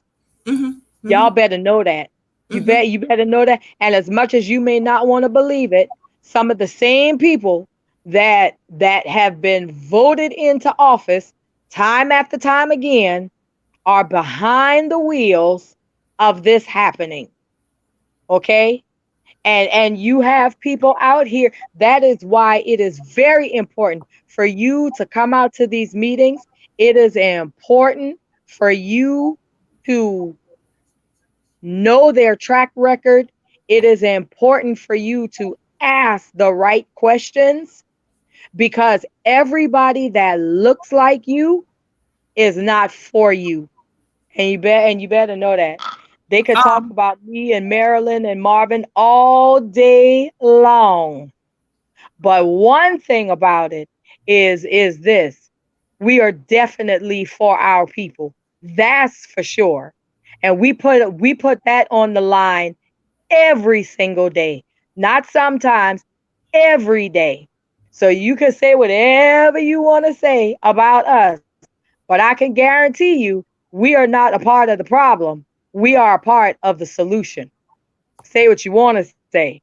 Mm-hmm. Y'all Mm-hmm. better know that. Mm-hmm. You better know that. And as much as you may not want to believe it, some of the same people that have been voted into office time after time again are behind the wheels of this happening. Okay? And you have people out here. That is why it is very important for you to come out to these meetings. It is important for you to know their track record. It is important for you to ask the right questions, because everybody that looks like you is not for you. And you better know that. They could talk Um, about me and Marilyn and Marvin all day long. But one thing about it is this. We are definitely for our people. That's for sure. And we put that on the line every single day. Not sometimes, every day. So you can say whatever you want to say about us, but I can guarantee you we are not a part of the problem. We are a part of the solution. Say what you want to say.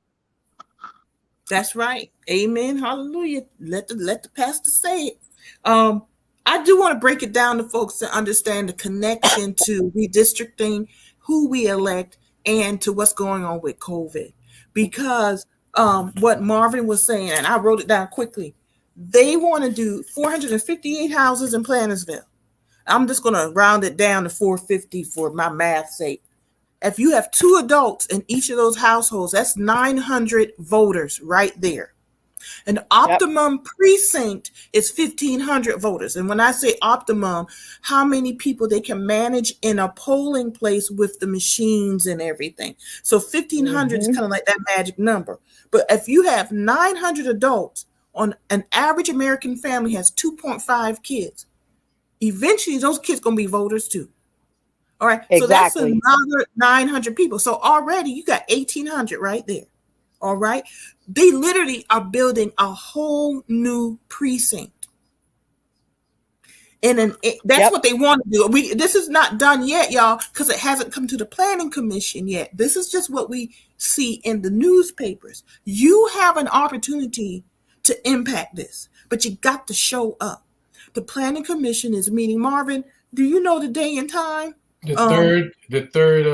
that's right. Amen. Hallelujah. Let the pastor say it. Um, I do want to break it down to folks to understand the connection to redistricting, who we elect, and to what's going on with COVID. Because what Marvin was saying, and I wrote it down quickly, they want to do 458 houses in Plantersville. I'm just going to round it down to 450 for my math sake. If you have two adults in each of those households, that's 900 voters right there. An Yep. optimum precinct is 1,500 voters. And when I say optimum, how many people they can manage in a polling place with the machines and everything. So 1,500 is Hmm. kind of like that magic number. But if you have 900 adults, on an average American family has 2.5 kids, eventually those kids going to be voters too. All right. So that's Exactly. another 900 people. So already you got 1,800 right there. All right. They literally are building a whole new precinct. That's Yep. what they want to do. This is not done yet, y'all, because it hasn't come to the planning commission yet. This is just what we see in the newspapers. You have an opportunity to impact this, but you got to show up. The planning commission is meeting. Marvin, do you know the day and time? The Um, third, the third,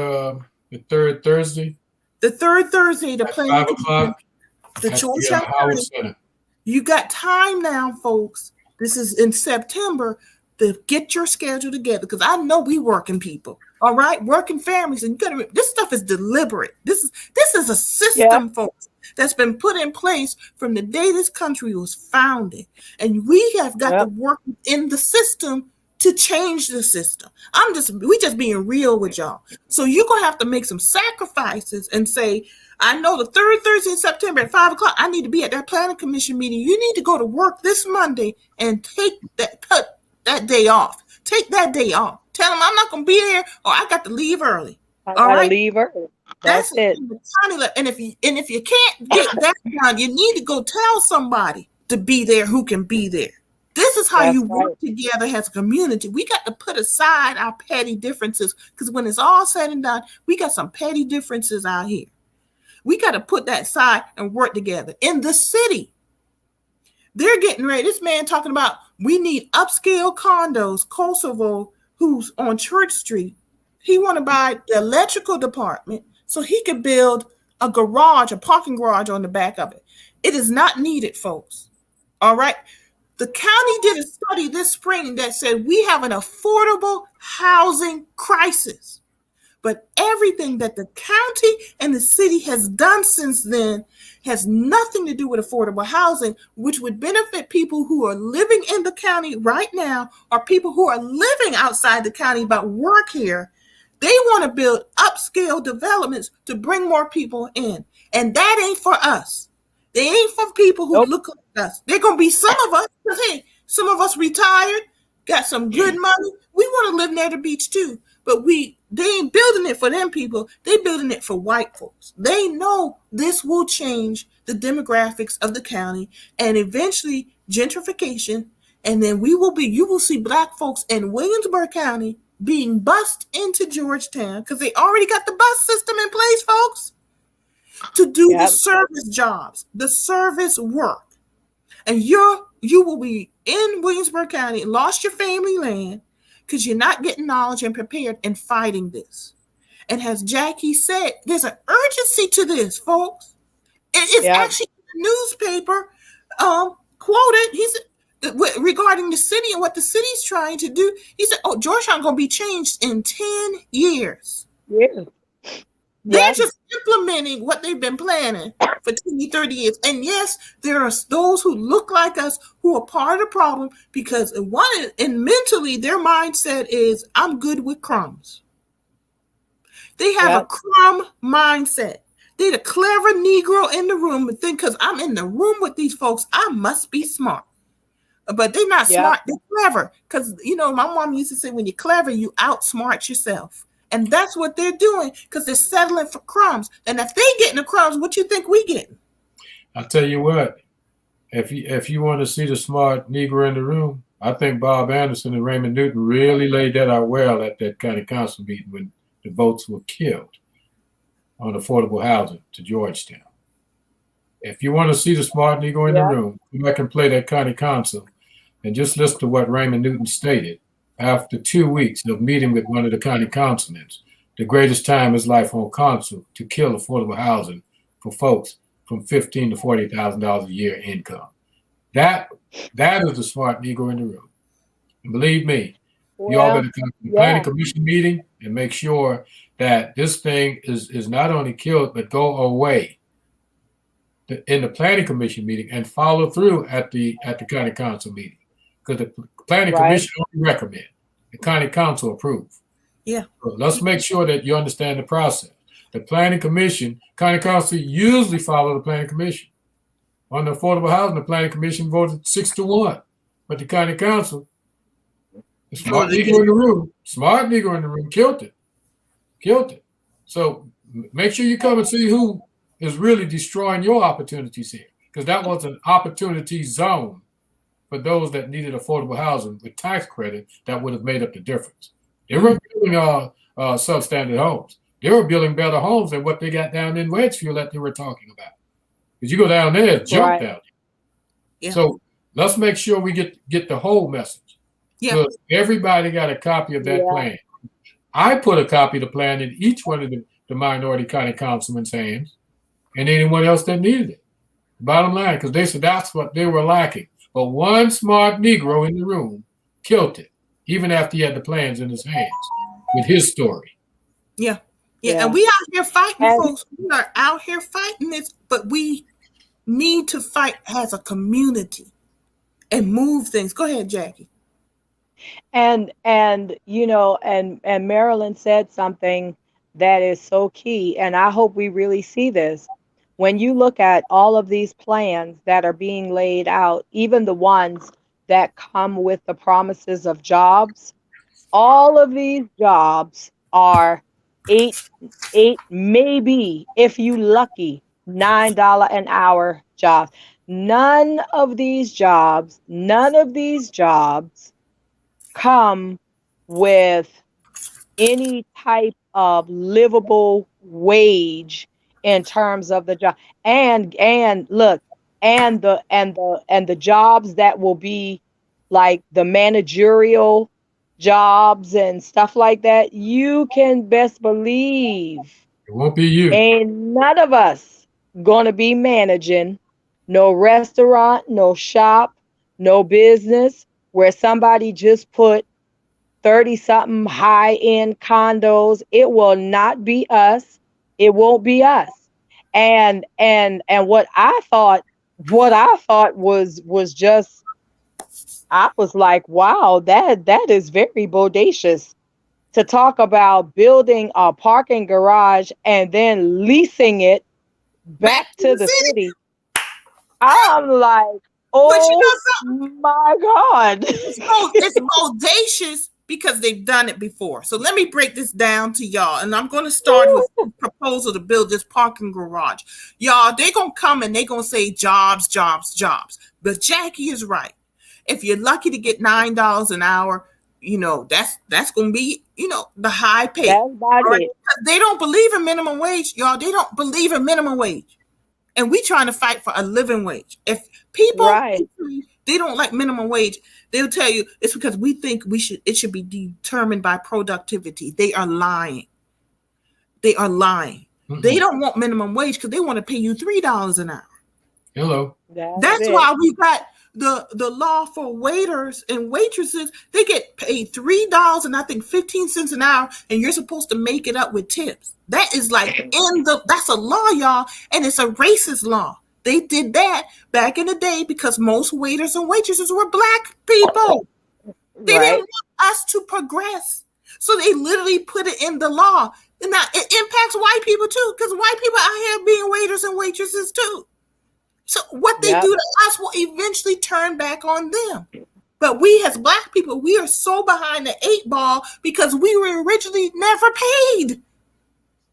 the third Thursday the third Thursday, the at planning 5 o'clock commission, the at the Georgetown Howard County. Center. You got time now, folks. This is in September to get your schedule together because I know we working people. All right, working families, and you gotta. This stuff is deliberate. This is a Yep. system, folks, that's been put in place from the day this country was founded, and we have got to Yep. work in the system to change the system. We just being real with y'all. So you're gonna have to make some sacrifices and say, I know the third Thursday in September at 5 o'clock, I need to be at that planning commission meeting. You need to go to work this Monday and cut that day off. Take that day off. Tell them I'm not gonna be there or I got to leave early. I All gotta right. leave early. That's That's it. and if you can't get that done, you need to go tell somebody to be there who can be there. This is how That's you right. work together as a community. We got to put aside our petty differences because when it's all said and done, we got some petty differences out here. We got to put that aside and work together. In the city, they're getting ready. This man talking about we need upscale condos. Kosovo, who's on Church Street, he want to buy the electrical department so he could build a garage, a parking garage on the back of it. It is not needed, folks. All right. The county did a study this spring that said we have an affordable housing crisis. But everything that the county and the city has done since then has nothing to do with affordable housing, which would benefit people who are living in the county right now or people who are living outside the county but work here. They want to build upscale developments to bring more people in. And that ain't for us. They ain't for people who Nope. look like us. They're going to be some of us, because hey, some of us retired, got some good money. We want to live near the beach too. But they ain't building it for them people. They building it for white folks. They know this will change the demographics of the county and eventually gentrification. And then you will see black folks in Williamsburg County being bused into Georgetown because they already got the bus system in place, folks, to do the Yep. service jobs, the service work. And you will be in Williamsburg County, lost your family land because you're not getting knowledge and prepared and fighting this. And as Jackie said, there's an urgency to this, folks. It's Yep. actually in the newspaper quoted. He said regarding the city and what the city's trying to do. He said, "Oh, Georgetown gonna be changed in 10 years." Yeah. They're Yes. just implementing what they've been planning for 20, 30 years. And yes, there are those who look like us who are part of the problem because mentally their mindset is, I'm good with crumbs. They have a Yep. crumb mindset. They're the clever Negro in the room and think because I'm in the room with these folks, I must be smart. But they're not Yep. smart, they're clever. Because, my mom used to say, when you're clever, you outsmart yourself. And that's what they're doing because they're settling for crumbs. And if they getting the crumbs, what you think we getting? I'll tell you what, if you want to see the smart Negro in the room, I think Bob Anderson and Raymond Newton really laid that out well at that county council meeting when the votes were killed on affordable housing to Georgetown. If you want to see the smart Negro in the Yep. room, come back and play that county council and just listen to what Raymond Newton stated. After 2 weeks of meeting with one of the county councilmen, the greatest time of his life on council to kill affordable housing for folks from $15,000 to $40,000 a year income. That is the smart Negro in the room. And believe me, you all Well, better come to the yeah. planning commission meeting and make sure that this thing is not only killed but go away in the planning commission meeting and follow through at the county council meeting, because the planning Right. commission only recommend, the county council approve. Yeah. So let's make sure that you understand the process. The planning commission, county council usually follow the planning commission. On the affordable housing, the planning commission voted 6-1, but the county council, the smart Negro in the room, killed it. So make sure you come and see who is really destroying your opportunities here, because that was an opportunity zone for those that needed affordable housing with tax credit that would have made up the difference. They weren't building substandard homes. They were building better homes than what they got down in Wedgefield that they were talking about. Because you go down there, it's junk Right. down there. Yeah. So let's make sure we get the whole message. Yeah. Because everybody got a copy of that Yeah. plan. I put a copy of the plan in each one of the minority county councilmen's hands and anyone else that needed it. Bottom line, because they said that's what they were lacking. But one smart Negro in the room killed it, even after he had the plans in his hands with his story. Yeah. Yeah. And we out here fighting, And- folks. We are out here fighting this, but we need to fight as a community and move things. Go ahead, Jackie. And Marilyn said something that is so key, and I hope we really see this. When you look at all of these plans that are being laid out, even the ones that come with the promises of jobs, all of these jobs are eight, maybe if you lucky, $9 an hour jobs. none of these jobs come with any type of livable wage in terms of the job. And look, and the jobs that will be like the managerial jobs and stuff like that, you can best believe It won't be you. ain't none of us gonna be managing no restaurant, no shop, no business where somebody just put 30 something high end condos. It will not be us. It won't be us. And what I thought was just, I was like, wow, that is very bodacious to talk about building a parking garage and then leasing it Back back to to the the city. city. I'm like, But you oh know my God. it's bodacious because they've done it before. So let me break this down to y'all. And I'm going to start with the proposal to build this parking garage. Y'all, they're going to come and they're going to say jobs, jobs, jobs. But Jackie is right. If you're lucky to get $9 an hour, that's going to be, the high pay. That's about All right. it. They don't believe in minimum wage, y'all. They don't believe in minimum wage. And we trying to fight for a living wage. If people, Right. they don't like minimum wage, they'll tell you it's because we think it should be determined by productivity. They are lying. They are lying. Mm-mm. They don't want minimum wage because they want to pay you $3 an hour. Hello. That's why we got the law for waiters and waitresses. They get paid $3 and I think 15 cents an hour, and you're supposed to make it up with tips. That is like that's a law, y'all, and it's a racist law. They did that back in the day because most waiters and waitresses were black people. They didn't Right. want us to progress. So they literally put it in the law. And now it impacts white people too, because white people out here being waiters and waitresses too. So what they Yep. do to us will eventually turn back on them. But we as black people, we are so behind the 8 ball because we were originally never paid.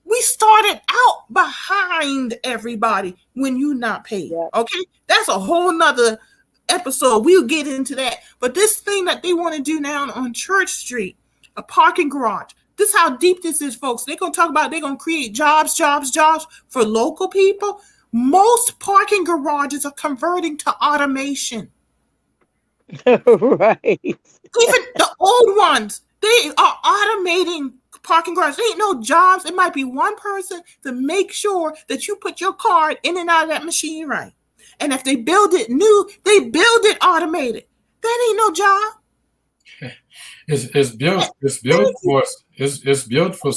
We started out behind everybody when you not paid. Yep. Okay? That's a whole nother episode. We'll get into that. But this thing that they want to do now on Church Street, a parking garage. This is how deep this is, folks. They're going to talk about they're going to create jobs, jobs, jobs for local people. Most parking garages are converting to automation. Right. Even the old ones, they are automating parking garages. There ain't no jobs. It might be one person to make sure that you put your card in and out of that machine right. And if they build it new, they build it automated. That ain't no job. It's built for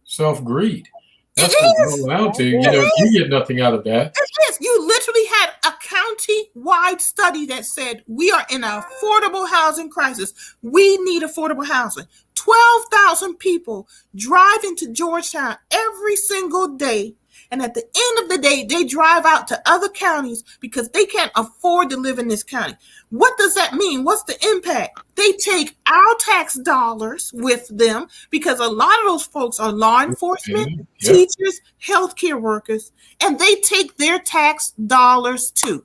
self greed. That's It what it is. boils down to. It is. You get nothing out of that. It is. You literally had a county-wide study that said we are in an affordable housing crisis. We need affordable housing. 12,000 people drive into Georgetown every single day. And at the end of the day, they drive out to other counties because they can't afford to live in this county. What does that mean? What's the impact? They take our tax dollars with them because a lot of those folks are law enforcement, Yep. teachers, healthcare workers, and they take their tax dollars too.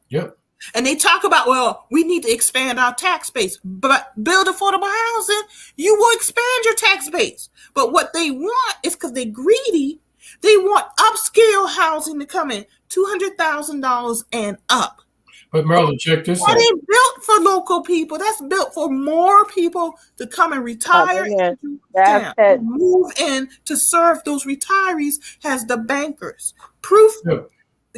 Yep. And they talk about, well, we need to expand our tax base, but build affordable housing, you will expand your tax base. But what they want is because they're greedy, they want upscale housing to come in, $200,000 and up. But Marilyn, check this out. That ain't built for local people. That's built for more people to come and retire and That's it. move in to serve those retirees as the bankers. Proof. Yep.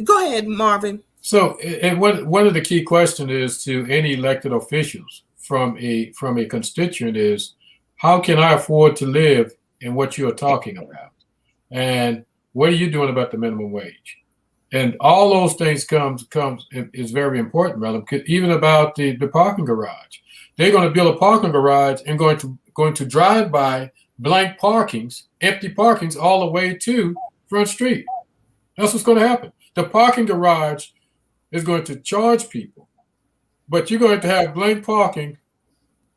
Go ahead, Marvin. So, and one of the key questions is to any elected officials from a constituent is, how can I afford to live in what you are talking about? And what are you doing about the minimum wage? And all those things is very important, brother. Even about the parking garage, they're going to build a parking garage and going to drive by blank parkings, empty parkings, all the way to Front Street. That's what's going to happen. The parking garage is going to charge people, but you're going to have blank parking,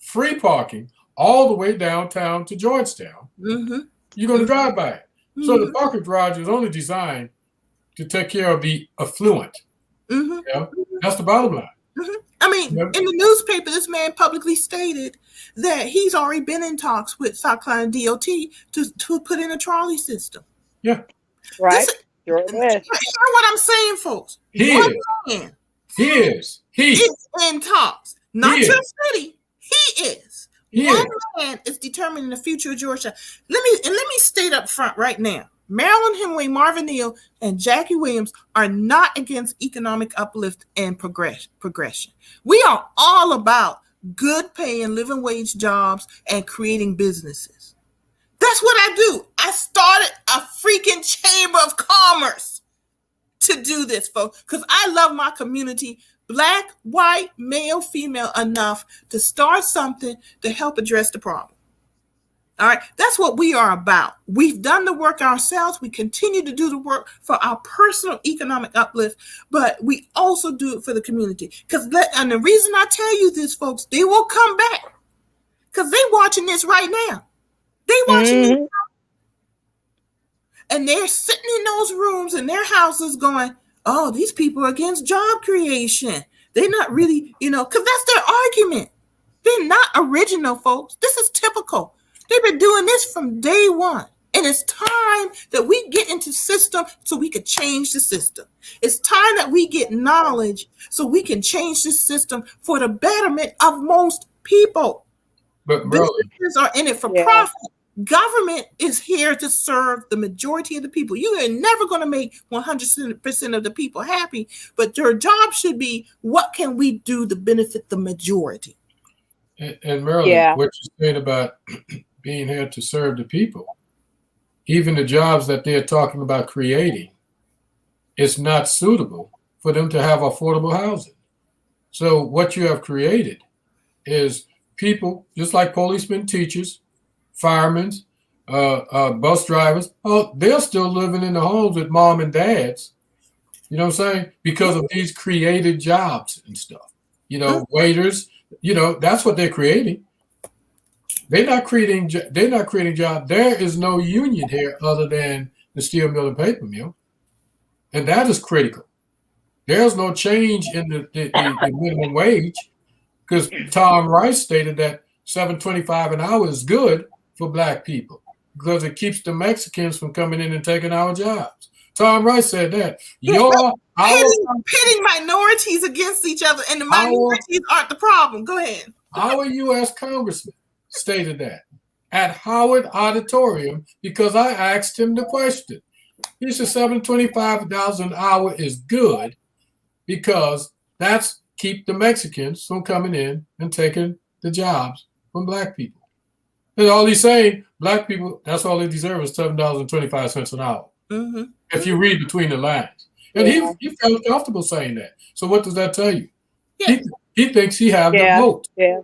free parking, all the way downtown to Georgetown. Mm-hmm. You're going to drive by it. So the Mhm. parking garage is only designed to take care of the affluent. Mm-hmm. You know, that's the bottom line. Mm-hmm. I mean, You know? in the newspaper, this man publicly stated that he's already been in talks with South Carolina DOT to put in a trolley system. Yeah, This Right? Sure hear is. what I'm saying, folks. he One is. man He is in talks, he not your is. city. He is. He One is. man is determining the future of Georgia. Let me state up front right now. Marilyn Hemingway, Marvin Neal, and Jackie Williams are not against economic uplift and progression. We are all about good paying living wage jobs and creating businesses. That's what I do. I started a freaking chamber of commerce to do this, folks, because I love my community, black, white, male, female, enough to start something to help address the problem. All right, that's what we are about. We've done the work ourselves. We continue to do the work for our personal economic uplift, but we also do it for the community. And the reason I tell you this, folks, they will come back because they're watching this right now. They watching this, and they're sitting in those rooms in their houses going, "Oh, these people are against job creation. They're not really, because that's their argument. They're not original, folks. This is typical. They've been doing this from day one. And it's time that we get into system so we could change the system. It's time that we get knowledge so we can change the system for the betterment of most people. But Merlin, Businesses are in it for profit. Government is here to serve the majority of the people. You are never going to make 100% of the people happy, but your job should be, what can we do to benefit the majority? and Merlin, what you're saying about being here to serve the people, even the jobs that they're talking about creating, it's not suitable for them to have affordable housing. So what you have created is people, just like policemen, teachers, firemen, bus drivers, they're still living in the homes with mom and dads, you know what I'm saying? Because of these created jobs and stuff. Waiters, that's what they're creating. They're not creating jobs. There is no union here other than the steel mill and paper mill. And that is critical. There's no change in the minimum wage, because Tom Rice stated that $7.25 an hour is good for black people because it keeps the Mexicans from coming in and taking our jobs. Tom Rice said that. Pitting minorities against each other, and the minorities aren't the problem. Go ahead. Our U.S. Congressman stated that at Howard Auditorium because I asked him the question. He said $7.25 an hour is good because that's keep the Mexicans from coming in and taking the jobs from black people. And all he's saying, black people, that's all they deserve is $7.25 an hour. Mm-hmm. If you read between the lines. And he felt comfortable saying that. So what does that tell you? Yeah. He thinks he has the vote. Yeah.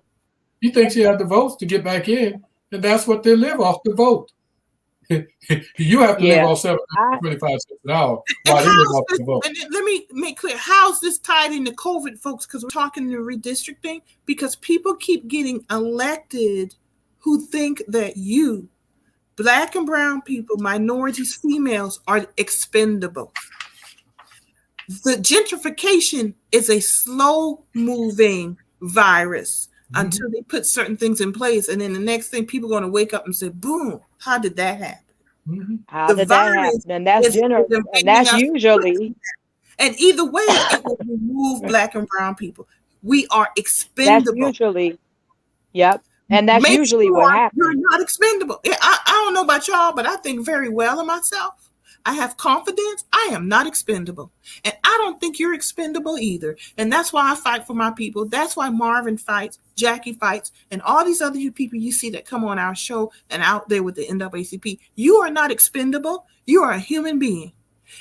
He thinks he has the votes to get back in, and that's what they live off, the vote. You have to live off $7.25 an hour while they live off the vote. And let me make clear, how's this tied into COVID, folks? Because we're talking the redistricting, because people keep getting elected who think that you, black and brown people, minorities, females, are expendable. The gentrification is a slow-moving virus until they put certain things in place. And then the next thing, people are going to wake up and say, boom, how did that happen? How did that happen? And that's general. And that's usually. And either way, it will remove black and brown people. We are expendable. That's usually. Yep. And that's usually what happens. You're not expendable. I don't know about y'all, but I think very well of myself. I have confidence. I am not expendable. And I don't think you're expendable either. And that's why I fight for my people. That's why Marvin fights, Jackie fights, and all these other people you see that come on our show and out there with the NAACP. You are not expendable. You are a human being.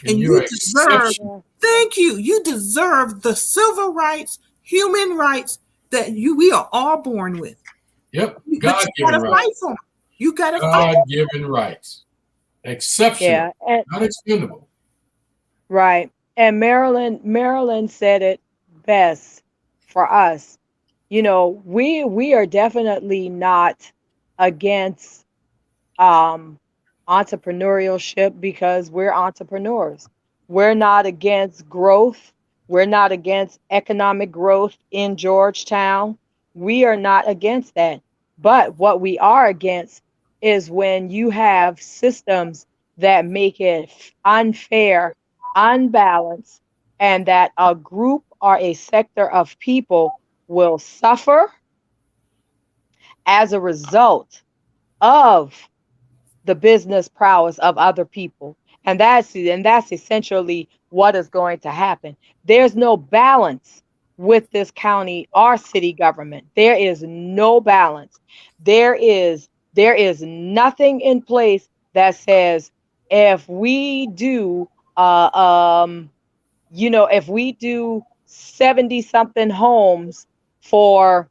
And you deserve, thank you. You deserve the civil rights, human rights that we are all born with. Yep. God-given rights. You got to fight. God-given rights. Exceptional, not expendable. Right. And Marilyn said it best for us. We are definitely not against entrepreneurship because we're entrepreneurs. We're not against growth We're not against economic growth in Georgetown. We are not against that. But what we are against is when you have systems that make it unfair, unbalanced, and that a group or a sector of people will suffer as a result of the business prowess of other people. And that's essentially what is going to happen. There's no balance with this county or city government. There is no balance. There is nothing in place that says if we do uh um if we do 70 something homes for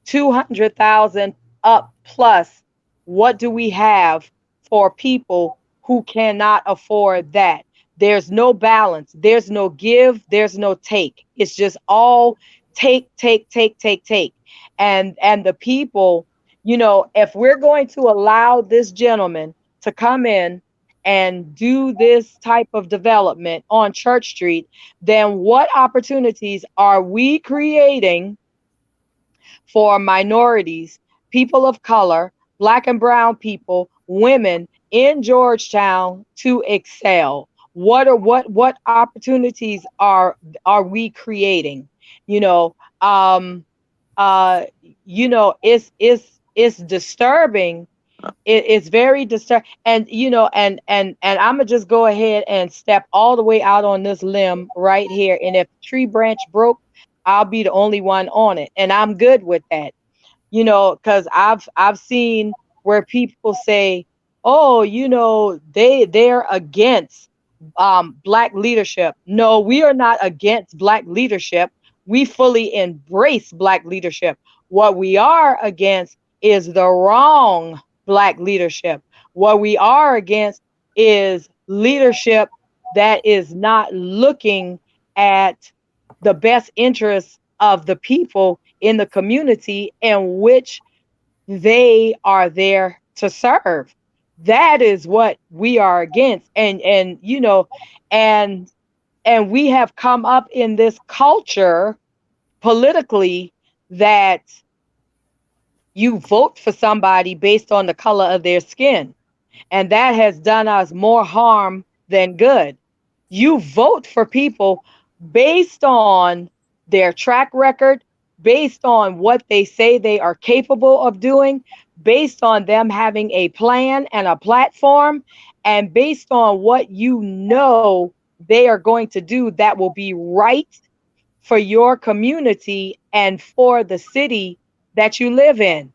200,000 up plus, what do we have for people who cannot afford that? There's no balance. There's no give. There's no take. It's just all take, take, take, take, take. And the people, if we're going to allow this gentleman to come in and do this type of development on Church Street, then what opportunities are we creating for minorities, people of color, Black and brown people, women in Georgetown to excel? What opportunities are we creating? You know, um, it's disturbing. It's very disturbing, and and I'm gonna just go ahead and step all the way out on this limb right here. And if the tree branch broke, I'll be the only one on it, and I'm good with that. Because I've seen where people say, oh, they're against Black leadership. No, we are not against Black leadership. We fully embrace Black leadership. What we are against is the wrong Black leadership. What we are against is leadership that is not looking at the best interests of the people in the community in which they are there to serve. That is what we are against. And we have come up in this culture politically that you vote for somebody based on the color of their skin. And that has done us more harm than good. You vote for people based on their track record, based on what they say they are capable of doing, based on them having a plan and a platform, and based on what they are going to do that will be right for your community and for the city that you live in.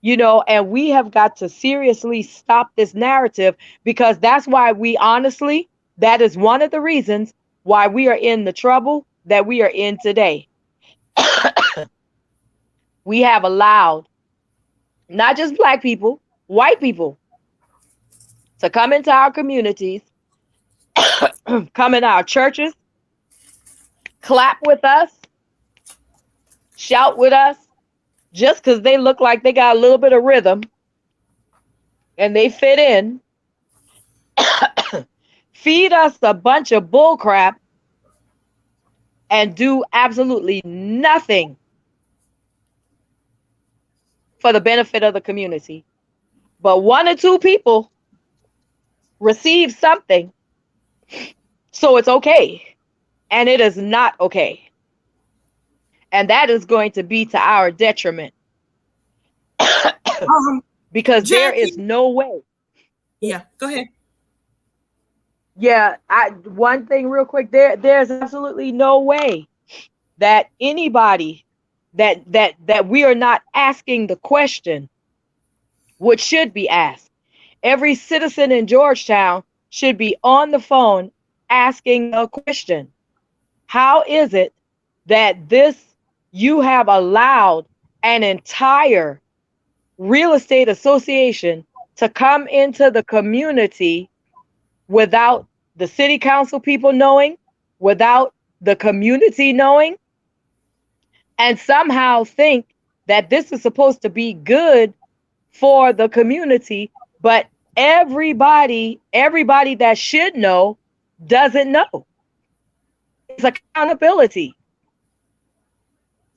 And we have got to seriously stop this narrative, because that's why that is one of the reasons why we are in the trouble that we are in today. We have allowed not just Black people, white people to come into our communities, come in our churches, clap with us, shout with us, just because they look like they got a little bit of rhythm and they fit in, feed us a bunch of bull crap, and do absolutely nothing for the benefit of the community. But one or two people receive something, so it's okay. And it is not okay. And that is going to be to our detriment. Because there is no way. Yeah, go ahead. Yeah, one thing real quick, there's absolutely no way that anybody that we are not asking the question which should be asked. Every citizen in Georgetown should be on the phone asking a question. How is it that you have allowed an entire real estate association to come into the community without the city council people knowing, without the community knowing, and somehow think that this is supposed to be good for the community, but everybody that should know doesn't know? It's accountability.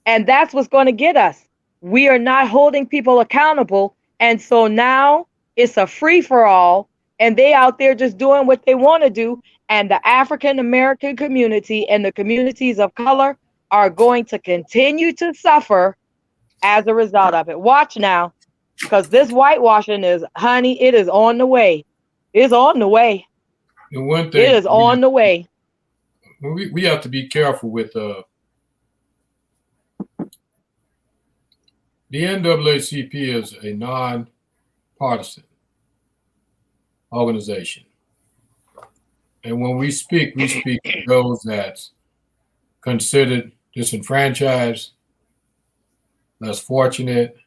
And that's what's going to get us. We are not holding people accountable. And so now it's a free for all. And they out there just doing what they want to do. And the African American community and the communities of color are going to continue to suffer as a result of it. Watch now, because this whitewashing is, honey, it is on the way. It's on the way. And one thing It is on the way. We have to be careful with the NAACP is a non-partisan organization. And when we speak to those that's considered disenfranchised, less fortunate,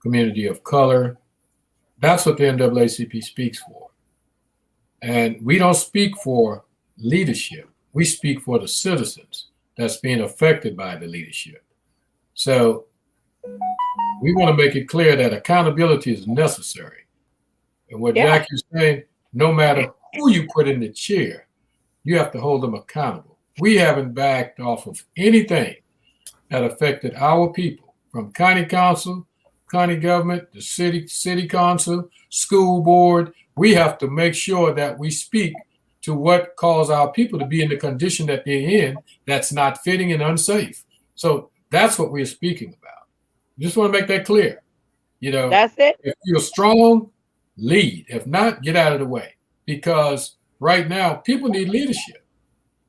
community of color. That's what the NAACP speaks for. And we don't speak for leadership. We speak for the citizens that's being affected by the leadership. So we want to make it clear that accountability is necessary. And what Jackie is saying, no matter who you put in the chair, you have to hold them accountable. We haven't backed off of anything that affected our people, from county council, county government, the city council, school board. We have to make sure that we speak to what caused our people to be in the condition that they're in that's not fitting and unsafe. So that's what we're speaking about. Just want to make that clear. You know, that's it. If you're strong, lead. If not, get out of the way. Because right now, people need leadership.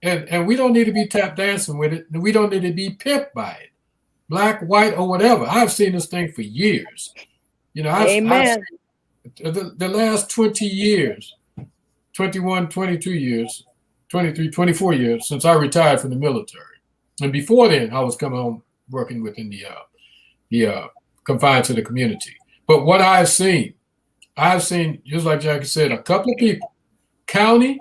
And we don't need to be tap dancing with it. And we don't need to be pimped by it. Black, white, or whatever. I've seen this thing for years. You know, I've seen the last 20 years, 21, 22 years, 23, 24 years since I retired from the military. And before then, I was coming home working within the confined to the community. But what I've seen, just like Jackie said, a couple of people, countywide,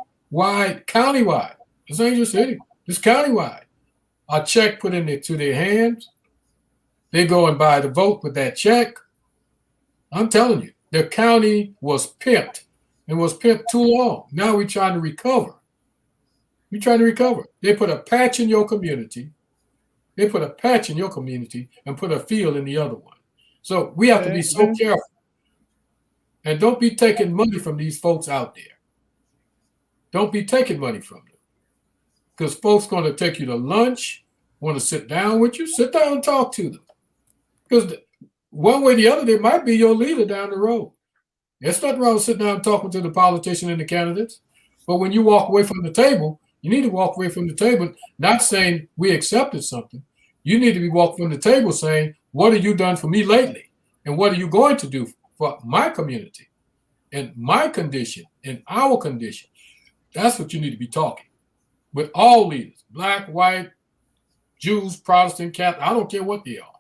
this ain't just city, it's countywide. A check put into their hands. They go and buy the vote with that check. I'm telling you, the county was pimped and was pimped too long. Now we're trying to recover. We're trying to recover. They put a patch in your community. They put a patch in your community and put a field in the other one. So we have to be so careful. And don't be taking money from these folks out there. Don't be taking money from them. Because folks going to take you to lunch, want to sit down with you, sit down and talk to them. Because one way or the other, they might be your leader down the road. There's nothing wrong with sitting down and talking to the politician and the candidates. But when you walk away from the table, you need to walk away from the table, not saying we accepted something. You need to be walking from the table saying, what have you done for me lately? And what are you going to do for my community and my condition and our condition? That's what you need to be talking with all leaders, black, white, Jews, Protestant, Catholic, I don't care what they are.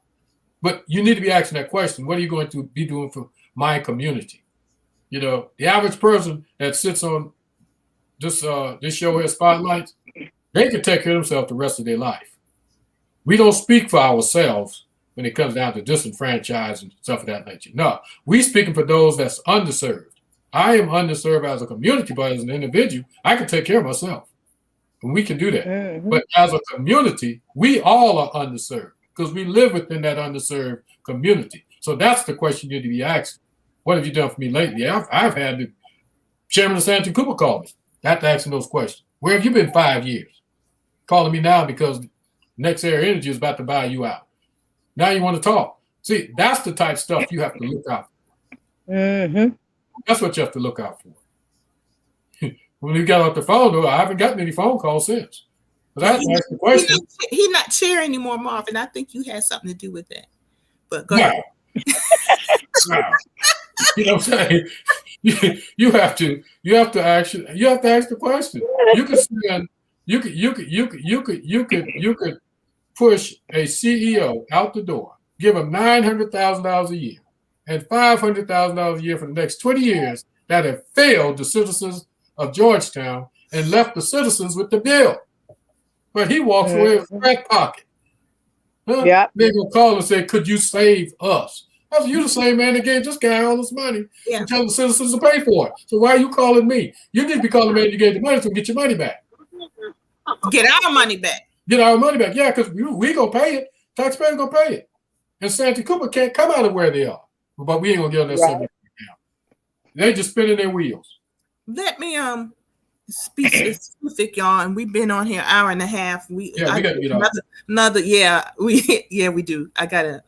But you need to be asking that question, what are you going to be doing for my community? You know, the average person that sits on this show here, Spotlights, they can take care of themselves the rest of their life. We don't speak for ourselves when it comes down to disenfranchised and stuff of that nature. No, we speaking for those that's underserved. I am underserved as a community, but as an individual, I can take care of myself. And we can do that. Mm-hmm. But as a community, we all are underserved because we live within that underserved community. So that's the question you need to be asking. What have you done for me lately? I've had the chairman of Santa Cooper call me. I have to ask him those questions. Where have you been 5 years? Calling me now because Next Air Energy is about to buy you out. Now you want to talk. See, that's the type of stuff you have to look out for. Mm-hmm. That's what you have to look out for. When you got off the phone, though, I haven't gotten any phone calls since. But I have to ask the question. He's not chair anymore, Marvin. I think you had something to do with that. But go ahead. No. You know what I'm saying? You have to ask the question. You could push a CEO out the door, give him $900,000 a year and $500,000 a year for the next 20 years that have failed the citizens of Georgetown and left the citizens with the bill. But he walks away with a back pocket. Huh? Yep. They're going to call and say, could you save us? I said, you're the same man that gave this guy all this money and tell the citizens to pay for it. So why are you calling me? You need to be calling the man you gave the money to get your money back. Get our money back. Get our money back. Yeah, because we gonna pay it. Taxpayers gonna pay it. And Santee Cooper can't come out of where they are. But we ain't gonna give them that Right. 70 now. They just spinning their wheels. Let me speak specific, y'all. And we've been on here an hour and a half. We gotta get off. Another we do. I gotta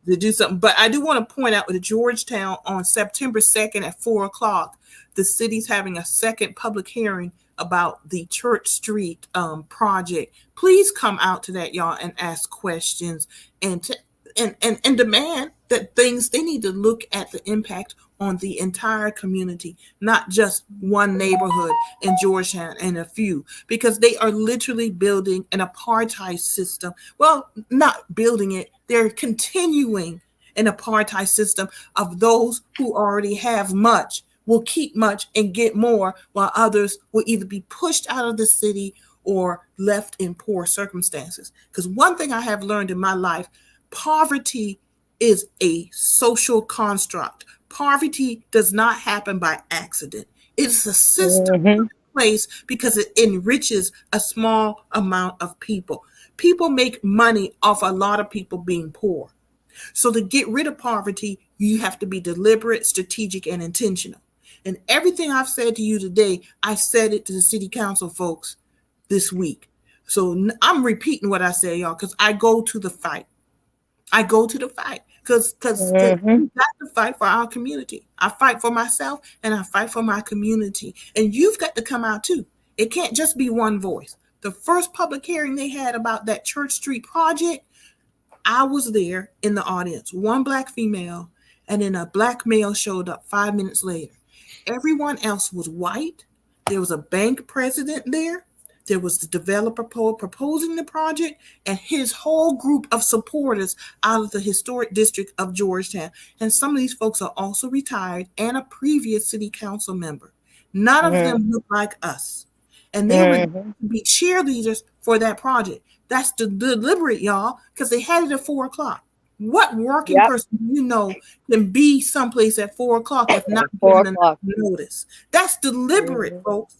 to do something. But I do want to point out with Georgetown on September 2nd at 4:00, the city's having a second public hearing about the Church Street project. Please come out to that, y'all, and ask questions and and demand that things, they need to look at the impact on the entire community, not just one neighborhood in Georgetown and a few, because they are literally building an apartheid system. Well, not building it, they're continuing an apartheid system of those who already have much will keep much and get more, while others will either be pushed out of the city or left in poor circumstances. Because one thing I have learned in my life, poverty is a social construct. Poverty does not happen by accident. It's a system in place because it enriches a small amount of people. People make money off a lot of people being poor. So to get rid of poverty, you have to be deliberate, strategic, and intentional. And everything I've said to you today, I said it to the city council folks this week. So I'm repeating what I said, y'all, because I go to the fight. I go to the fight because we got to fight for our community. I fight for myself and I fight for my community. And you've got to come out too. It can't just be one voice. The first public hearing they had about that Church Street project, I was there in the audience, one Black female, and then a Black male showed up 5 minutes later. Everyone else was white. There was a bank president there. There was the developer proposing the project and his whole group of supporters out of the historic district of Georgetown. And some of these folks are also retired and a previous city council member. None of them look like us. And they were to be cheerleaders for that project. That's the deliberate, y'all, because they had it at 4:00. What working person do you know can be someplace at 4:00 if not given enough notice? That's deliberate, folks.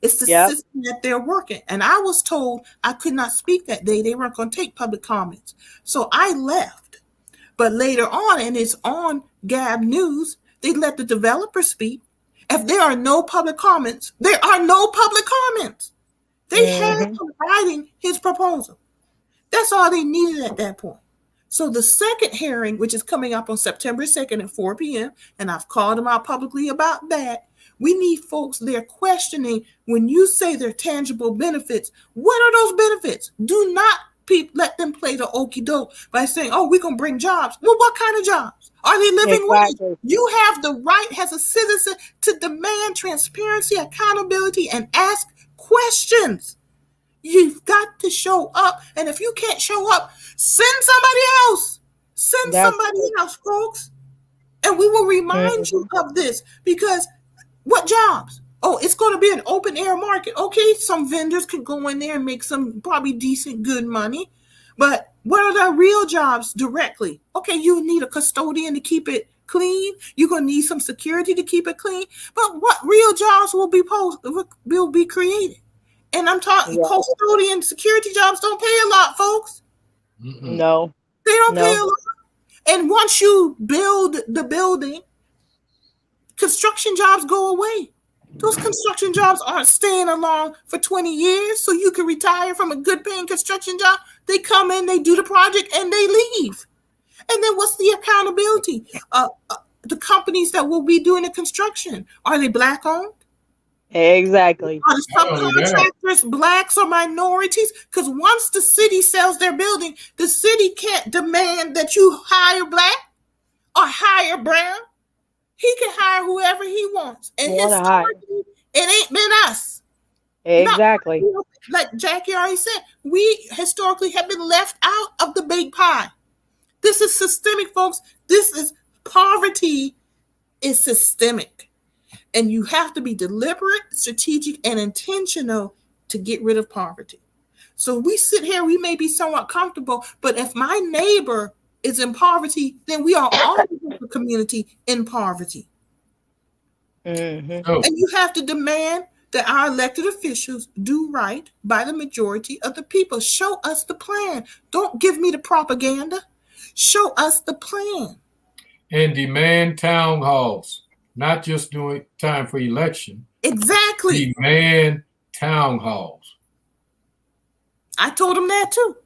It's the system that they're working. And I was told I could not speak that day. They weren't going to take public comments. So I left. But later on, and it's on Gab News, they let the developer speak. If there are no public comments, there are no public comments. They had him writing his proposal. That's all they needed at that point. So the second hearing, which is coming up on September 2nd at 4 p.m., and I've called them out publicly about that, we need folks there questioning when you say they're tangible benefits, what are those benefits? Do not let them play the okie doke by saying, oh, we're going to bring jobs. Well, what kind of jobs? Are they living wage? You have the right as a citizen to demand transparency, accountability, and ask questions. You've got to show up. And if you can't show up, send somebody else. Send somebody else, folks. And we will remind you of this, because what jobs? Oh, it's going to be an open air market. Okay, some vendors could go in there and make some probably decent, good money. But what are the real jobs directly? Okay, you need a custodian to keep it clean. You're going to need some security to keep it clean. But what real jobs will be created? And I'm talking custodian, security jobs don't pay a lot, folks. No. They don't pay a lot. And once you build the building, construction jobs go away. Those construction jobs aren't staying along for 20 years so you can retire from a good paying construction job. They come in, they do the project, and they leave. And then what's the accountability? The companies that will be doing the construction, are they Black owned? Exactly. Are the subcontractors Blacks or minorities? Because once the city sells their building, the city can't demand that you hire Black or hire brown. He can hire whoever he wants. And historically, it ain't been us. Exactly. Like Jackie already said, we historically have been left out of the big pie. This is systemic, folks. Poverty is systemic. And you have to be deliberate, strategic, and intentional to get rid of poverty. So we sit here, we may be somewhat comfortable, but if my neighbor is in poverty, then we are all the community in poverty. And you have to demand that our elected officials do right by the majority of the people. Show us the plan. Don't give me the propaganda. Show us the plan. And demand town halls, not just doing time for election. Exactly. Demand town halls. I told them that too.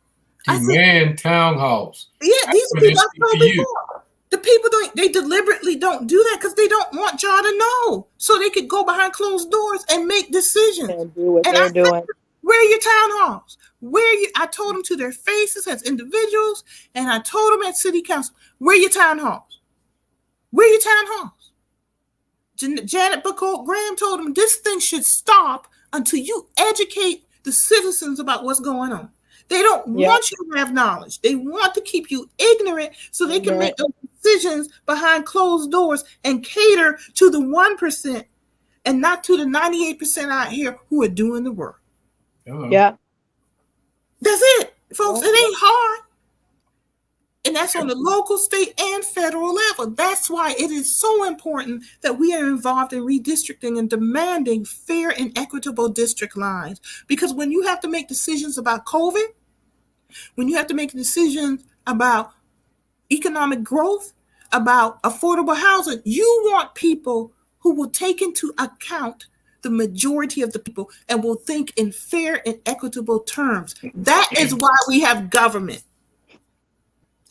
I said, Demand town halls. yeah, That's these are what it people should I told be you. before. The people don't, they deliberately don't do that because they don't want y'all to know. So they could go behind closed doors and make decisions. And do what And I they're said, doing. where are your town halls? I told them to their faces as individuals, and I told them at city council, where are your town halls? Where are your town halls? Janet Buckold Graham told them this thing should stop until you educate the citizens about what's going on. They don't Yeah. want you to have knowledge. They want to keep you ignorant so they can make those decisions behind closed doors and cater to the 1% and not to the 98% out here who are doing the work. Hello. Yeah. That's it, folks. It ain't hard. And that's on the local, state, and federal level. That's why it is so important that we are involved in redistricting and demanding fair and equitable district lines. Because when you have to make decisions about COVID, when you have to make decisions about economic growth, about affordable housing, you want people who will take into account the majority of the people and will think in fair and equitable terms. That is why we have government.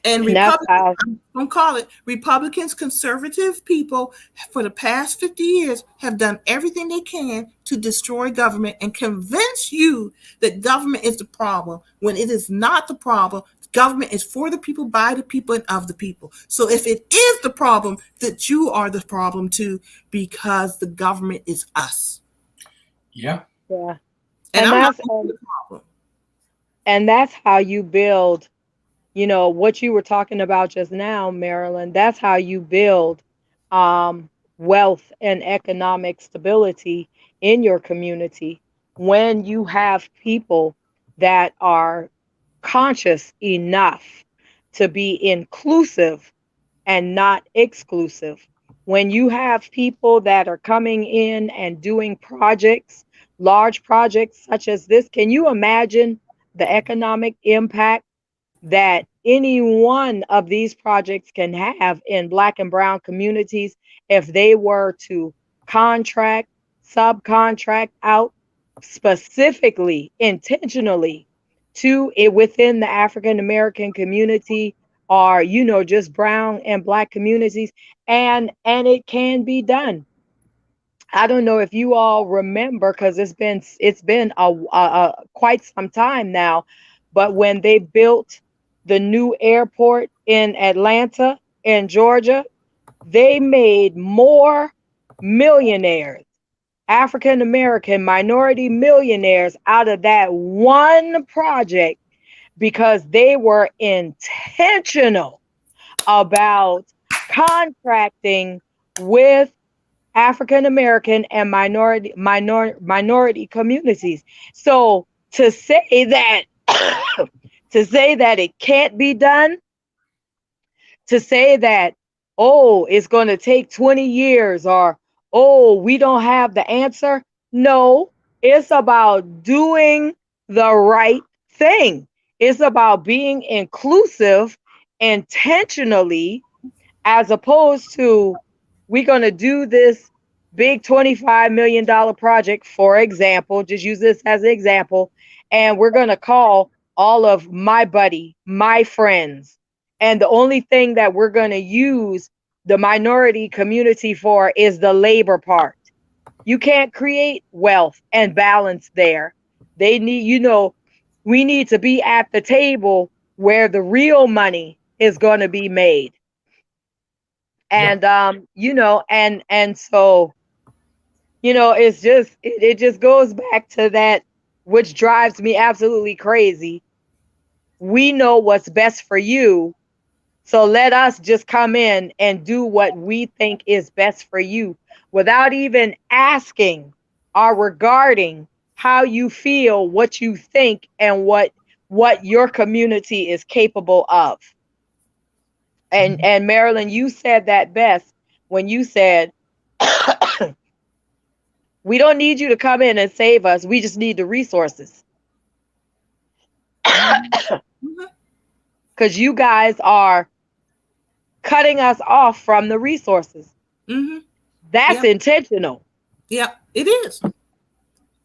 And Republicans, don't call it Republicans, conservative people for the past 50 years have done everything they can to destroy government and convince you that government is the problem when it is not the problem. Government is for the people, by the people, and of the people. So if it is the problem, that you are the problem too, because the government is us. Yeah. Yeah. And I'm not the problem. And that's how you build, what you were talking about just now, Marilyn. That's how you build wealth and economic stability in your community, when you have people that are conscious enough to be inclusive and not exclusive. When you have people that are coming in and doing projects, large projects such as this, can you imagine the economic impact that any one of these projects can have in Black and Brown communities if they were to subcontract out specifically, intentionally to it within the African American community, or just brown and Black communities, and it can be done. I don't know if you all remember, because it's been a quite some time now, but when they built the new airport in Atlanta, in Georgia, they made more millionaires, African American minority millionaires, out of that one project, because they were intentional about contracting with African American and minority communities. So to say that it can't be done, to say that, oh, it's going to take 20 years, or, oh, we don't have the answer. No, it's about doing the right thing. It's about being inclusive intentionally, as opposed to, we're going to do this big $25 million project, for example, just use this as an example, and we're going to call all of my friends. And the only thing that we're going to use the minority community for is the labor part. You can't create wealth and balance there. They need, we need to be at the table where the real money is going to be made. And and so it's just, it just goes back to that, which drives me absolutely crazy. We know what's best for you, so let us just come in and do what we think is best for you, without even asking or regarding how you feel, what you think, and what your community is capable of. And Marilyn, you said that best when you said We don't need you to come in and save us. We just need the resources. Because you guys are cutting us off from the resources. Mm-hmm. That's intentional. Yeah, it is.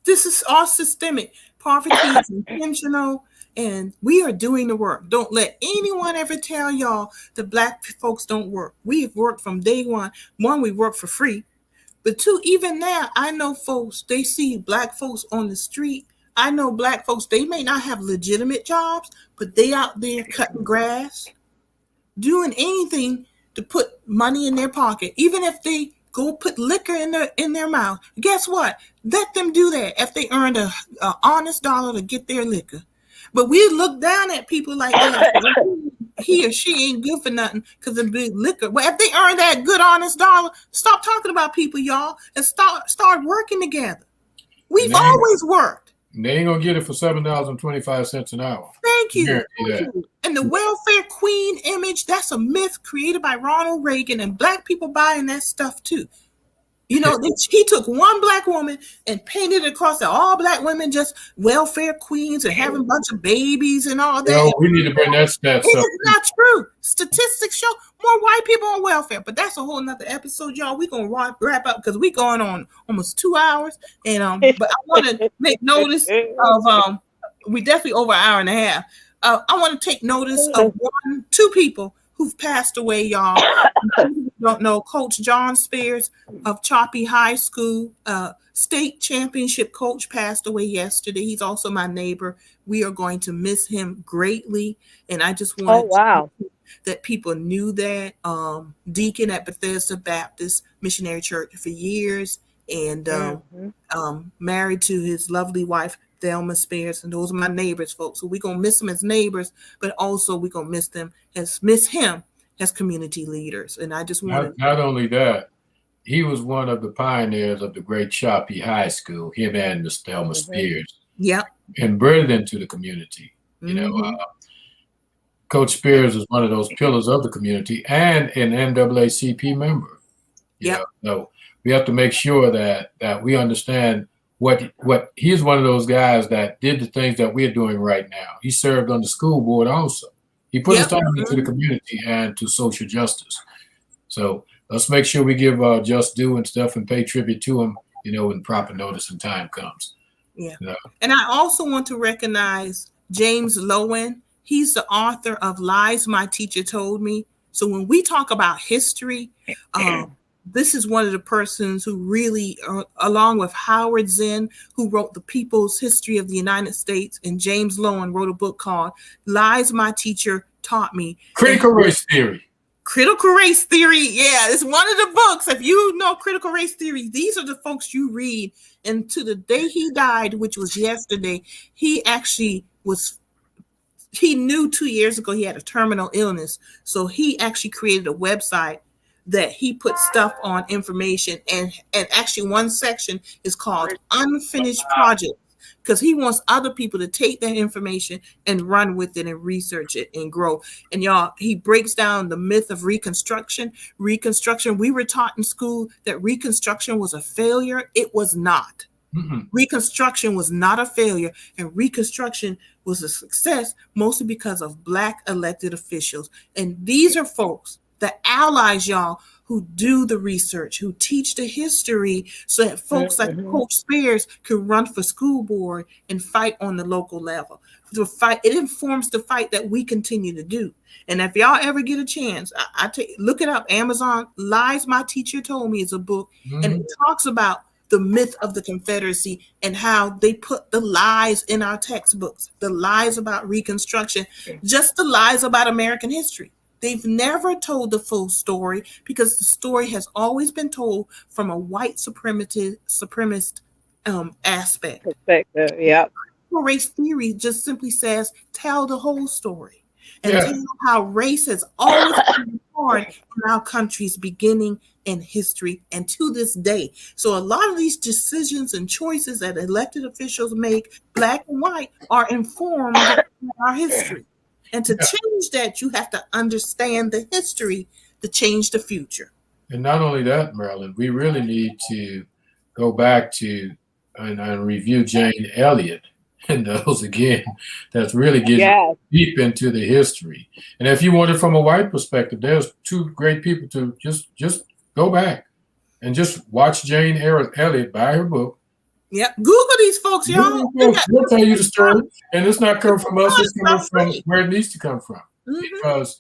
This is all systemic. Poverty is intentional, and we are doing the work. Don't let anyone ever tell y'all that Black folks don't work. We have worked from day one. One, we work for free. But two, even now, I know folks, they see Black folks on the street. I know Black folks, they may not have legitimate jobs, but they out there cutting grass, doing anything to put money in their pocket. Even if they go put liquor in their mouth, guess what? Let them do that if they earned a honest dollar to get their liquor. But we look down at people like that. He or she ain't good for nothing because of big liquor. Well, if they earn that good honest dollar, stop talking about people, y'all, and start working together. We've always worked. They ain't gonna get it for $7.25 an hour. Thank you. And the welfare queen image, that's a myth created by Ronald Reagan, and Black people buying that stuff too. You know, he took one Black woman and painted it across that all Black women just welfare queens and having a bunch of babies and all that. Well, we need to bring that stats up. It's not true. Statistics show more white people on welfare, but that's a whole nother episode, y'all. We're gonna wrap up because we're going on almost 2 hours, and but I want to make notice of we definitely over an hour and a half. I want to take notice of two people who've passed away, y'all. Don't know Coach John Spears of Choppy High School, state championship coach, passed away yesterday. He's also my neighbor. We are going to miss him greatly, and I just wanted that people knew that. Deacon at Bethesda Baptist Missionary Church for years, and married to his lovely wife Thelma Spears, and those are my neighbors, folks. So we're gonna miss them as neighbors, but also we're gonna miss him as community leaders. And I just want not only that, he was one of the pioneers of the great Choppy High School, him and Miss Thelma Spears. Yeah. And bred it into the community. You know, Coach Spears is one of those pillars of the community and an NAACP member. Yeah. So we have to make sure that we understand what he's one of those guys that did the things that we're doing right now. He served on the school board also. He put his time into the community and to social justice. So let's make sure we give just due and stuff and pay tribute to him, you know, when proper notice and time comes. Yeah. And I also want to recognize James Lowen. He's the author of Lies My Teacher Told Me. So when we talk about history, this is one of the persons who really, along with Howard Zinn, who wrote The People's History of the United States, and James Lowen wrote a book called Lies My Teacher Taught Me. Critical race theory. Critical race theory. Yeah, it's one of the books. If you know critical race theory, these are the folks you read. And to the day he died, which was yesterday, he knew 2 years ago he had a terminal illness. So he actually created a website that he put stuff on information, and actually one section is called Unfinished Projects, because he wants other people to take that information and run with it and research it and grow. And y'all, he breaks down the myth of Reconstruction. We were taught in school that Reconstruction was a failure. It was not. Reconstruction was not a failure, and Reconstruction was a success, mostly because of Black elected officials. And these are folks, the allies, y'all, who do the research, who teach the history, so that folks like Coach Spears can run for school board and fight on the local level. It informs the fight that we continue to do. And if y'all ever get a chance, look it up. Amazon, Lies My Teacher Told Me is a book, and it talks about the myth of the Confederacy and how they put the lies in our textbooks, the lies about Reconstruction, just the lies about American history. They've never told the full story because the story has always been told from a white supremacist aspect. Perspective, yeah. Race theory just simply says, tell the whole story and tell how race has always been born in our country's beginning in history and to this day. So a lot of these decisions and choices that elected officials make, Black and white, are informed by our history. And to change that, you have to understand the history to change the future. And not only that, Marilyn, we really need to go back to and review Jane Elliott and those again. That's really getting Yes. deep into the history. And if you want it from a white perspective, there's two great people to just go back and just watch Jane Elliott, buy her book. Yep. Google these folks, y'all. We'll tell you the story, and it's not coming from us. It's coming from free. where it needs to come from, Mhm. because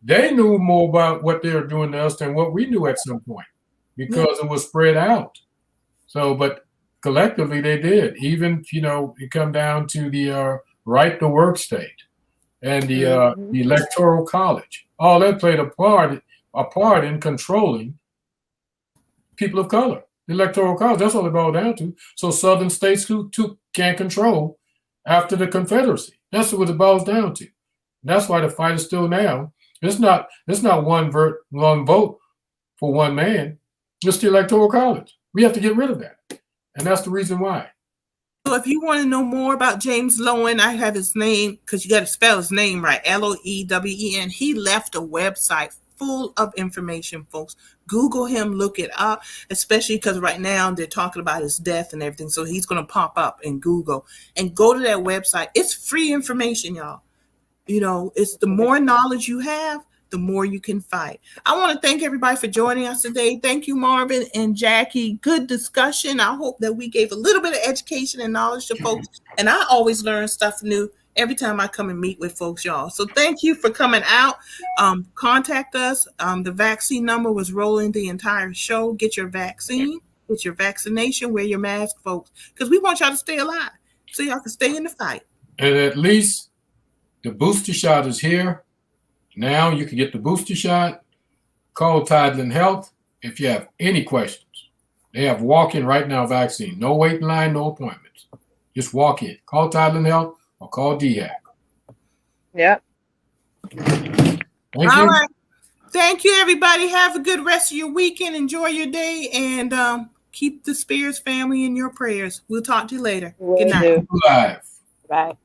they knew more about what they were doing to us than what we knew at some point, because it was spread out. So, but collectively they did. Even you come down to the right to work state and the electoral college. All that played a part in controlling people of color. The electoral college, that's all it boiled down to. So southern states too can't control after the Confederacy. That's what it boils down to. That's why the fight is still now. It's not one vote for one man. It's the electoral college. We have to get rid of that. And that's the reason why. So if you want to know more about James Loewen, I have his name, because you got to spell his name right, Loewen. He left a website full of information, folks. Google him, look it up, especially because right now they're talking about his death and everything. So he's going to pop up in Google, and go to that website. It's free information, y'all. It's the more knowledge you have, the more you can fight. I want to thank everybody for joining us today. Thank you, Marvin and Jackie. Good discussion. I hope that we gave a little bit of education and knowledge to folks. And I always learn stuff new every time I come and meet with folks, y'all. So thank you for coming out. Contact us. The vaccine number was rolling the entire show. Get your vaccine, get your vaccination, wear your mask, folks, because we want y'all to stay alive so y'all can stay in the fight. And at least the booster shot is here. Now you can get the booster shot. Call Tideland Health if you have any questions. They have walk-in right now vaccine. No waiting line, no appointments. Just walk in. Call Tideland Health or call DHAC. Yep. Thank you. All right. Thank you, everybody. Have a good rest of your weekend. Enjoy your day, and keep the Spears family in your prayers. We'll talk to you later. Good night. Live. Bye.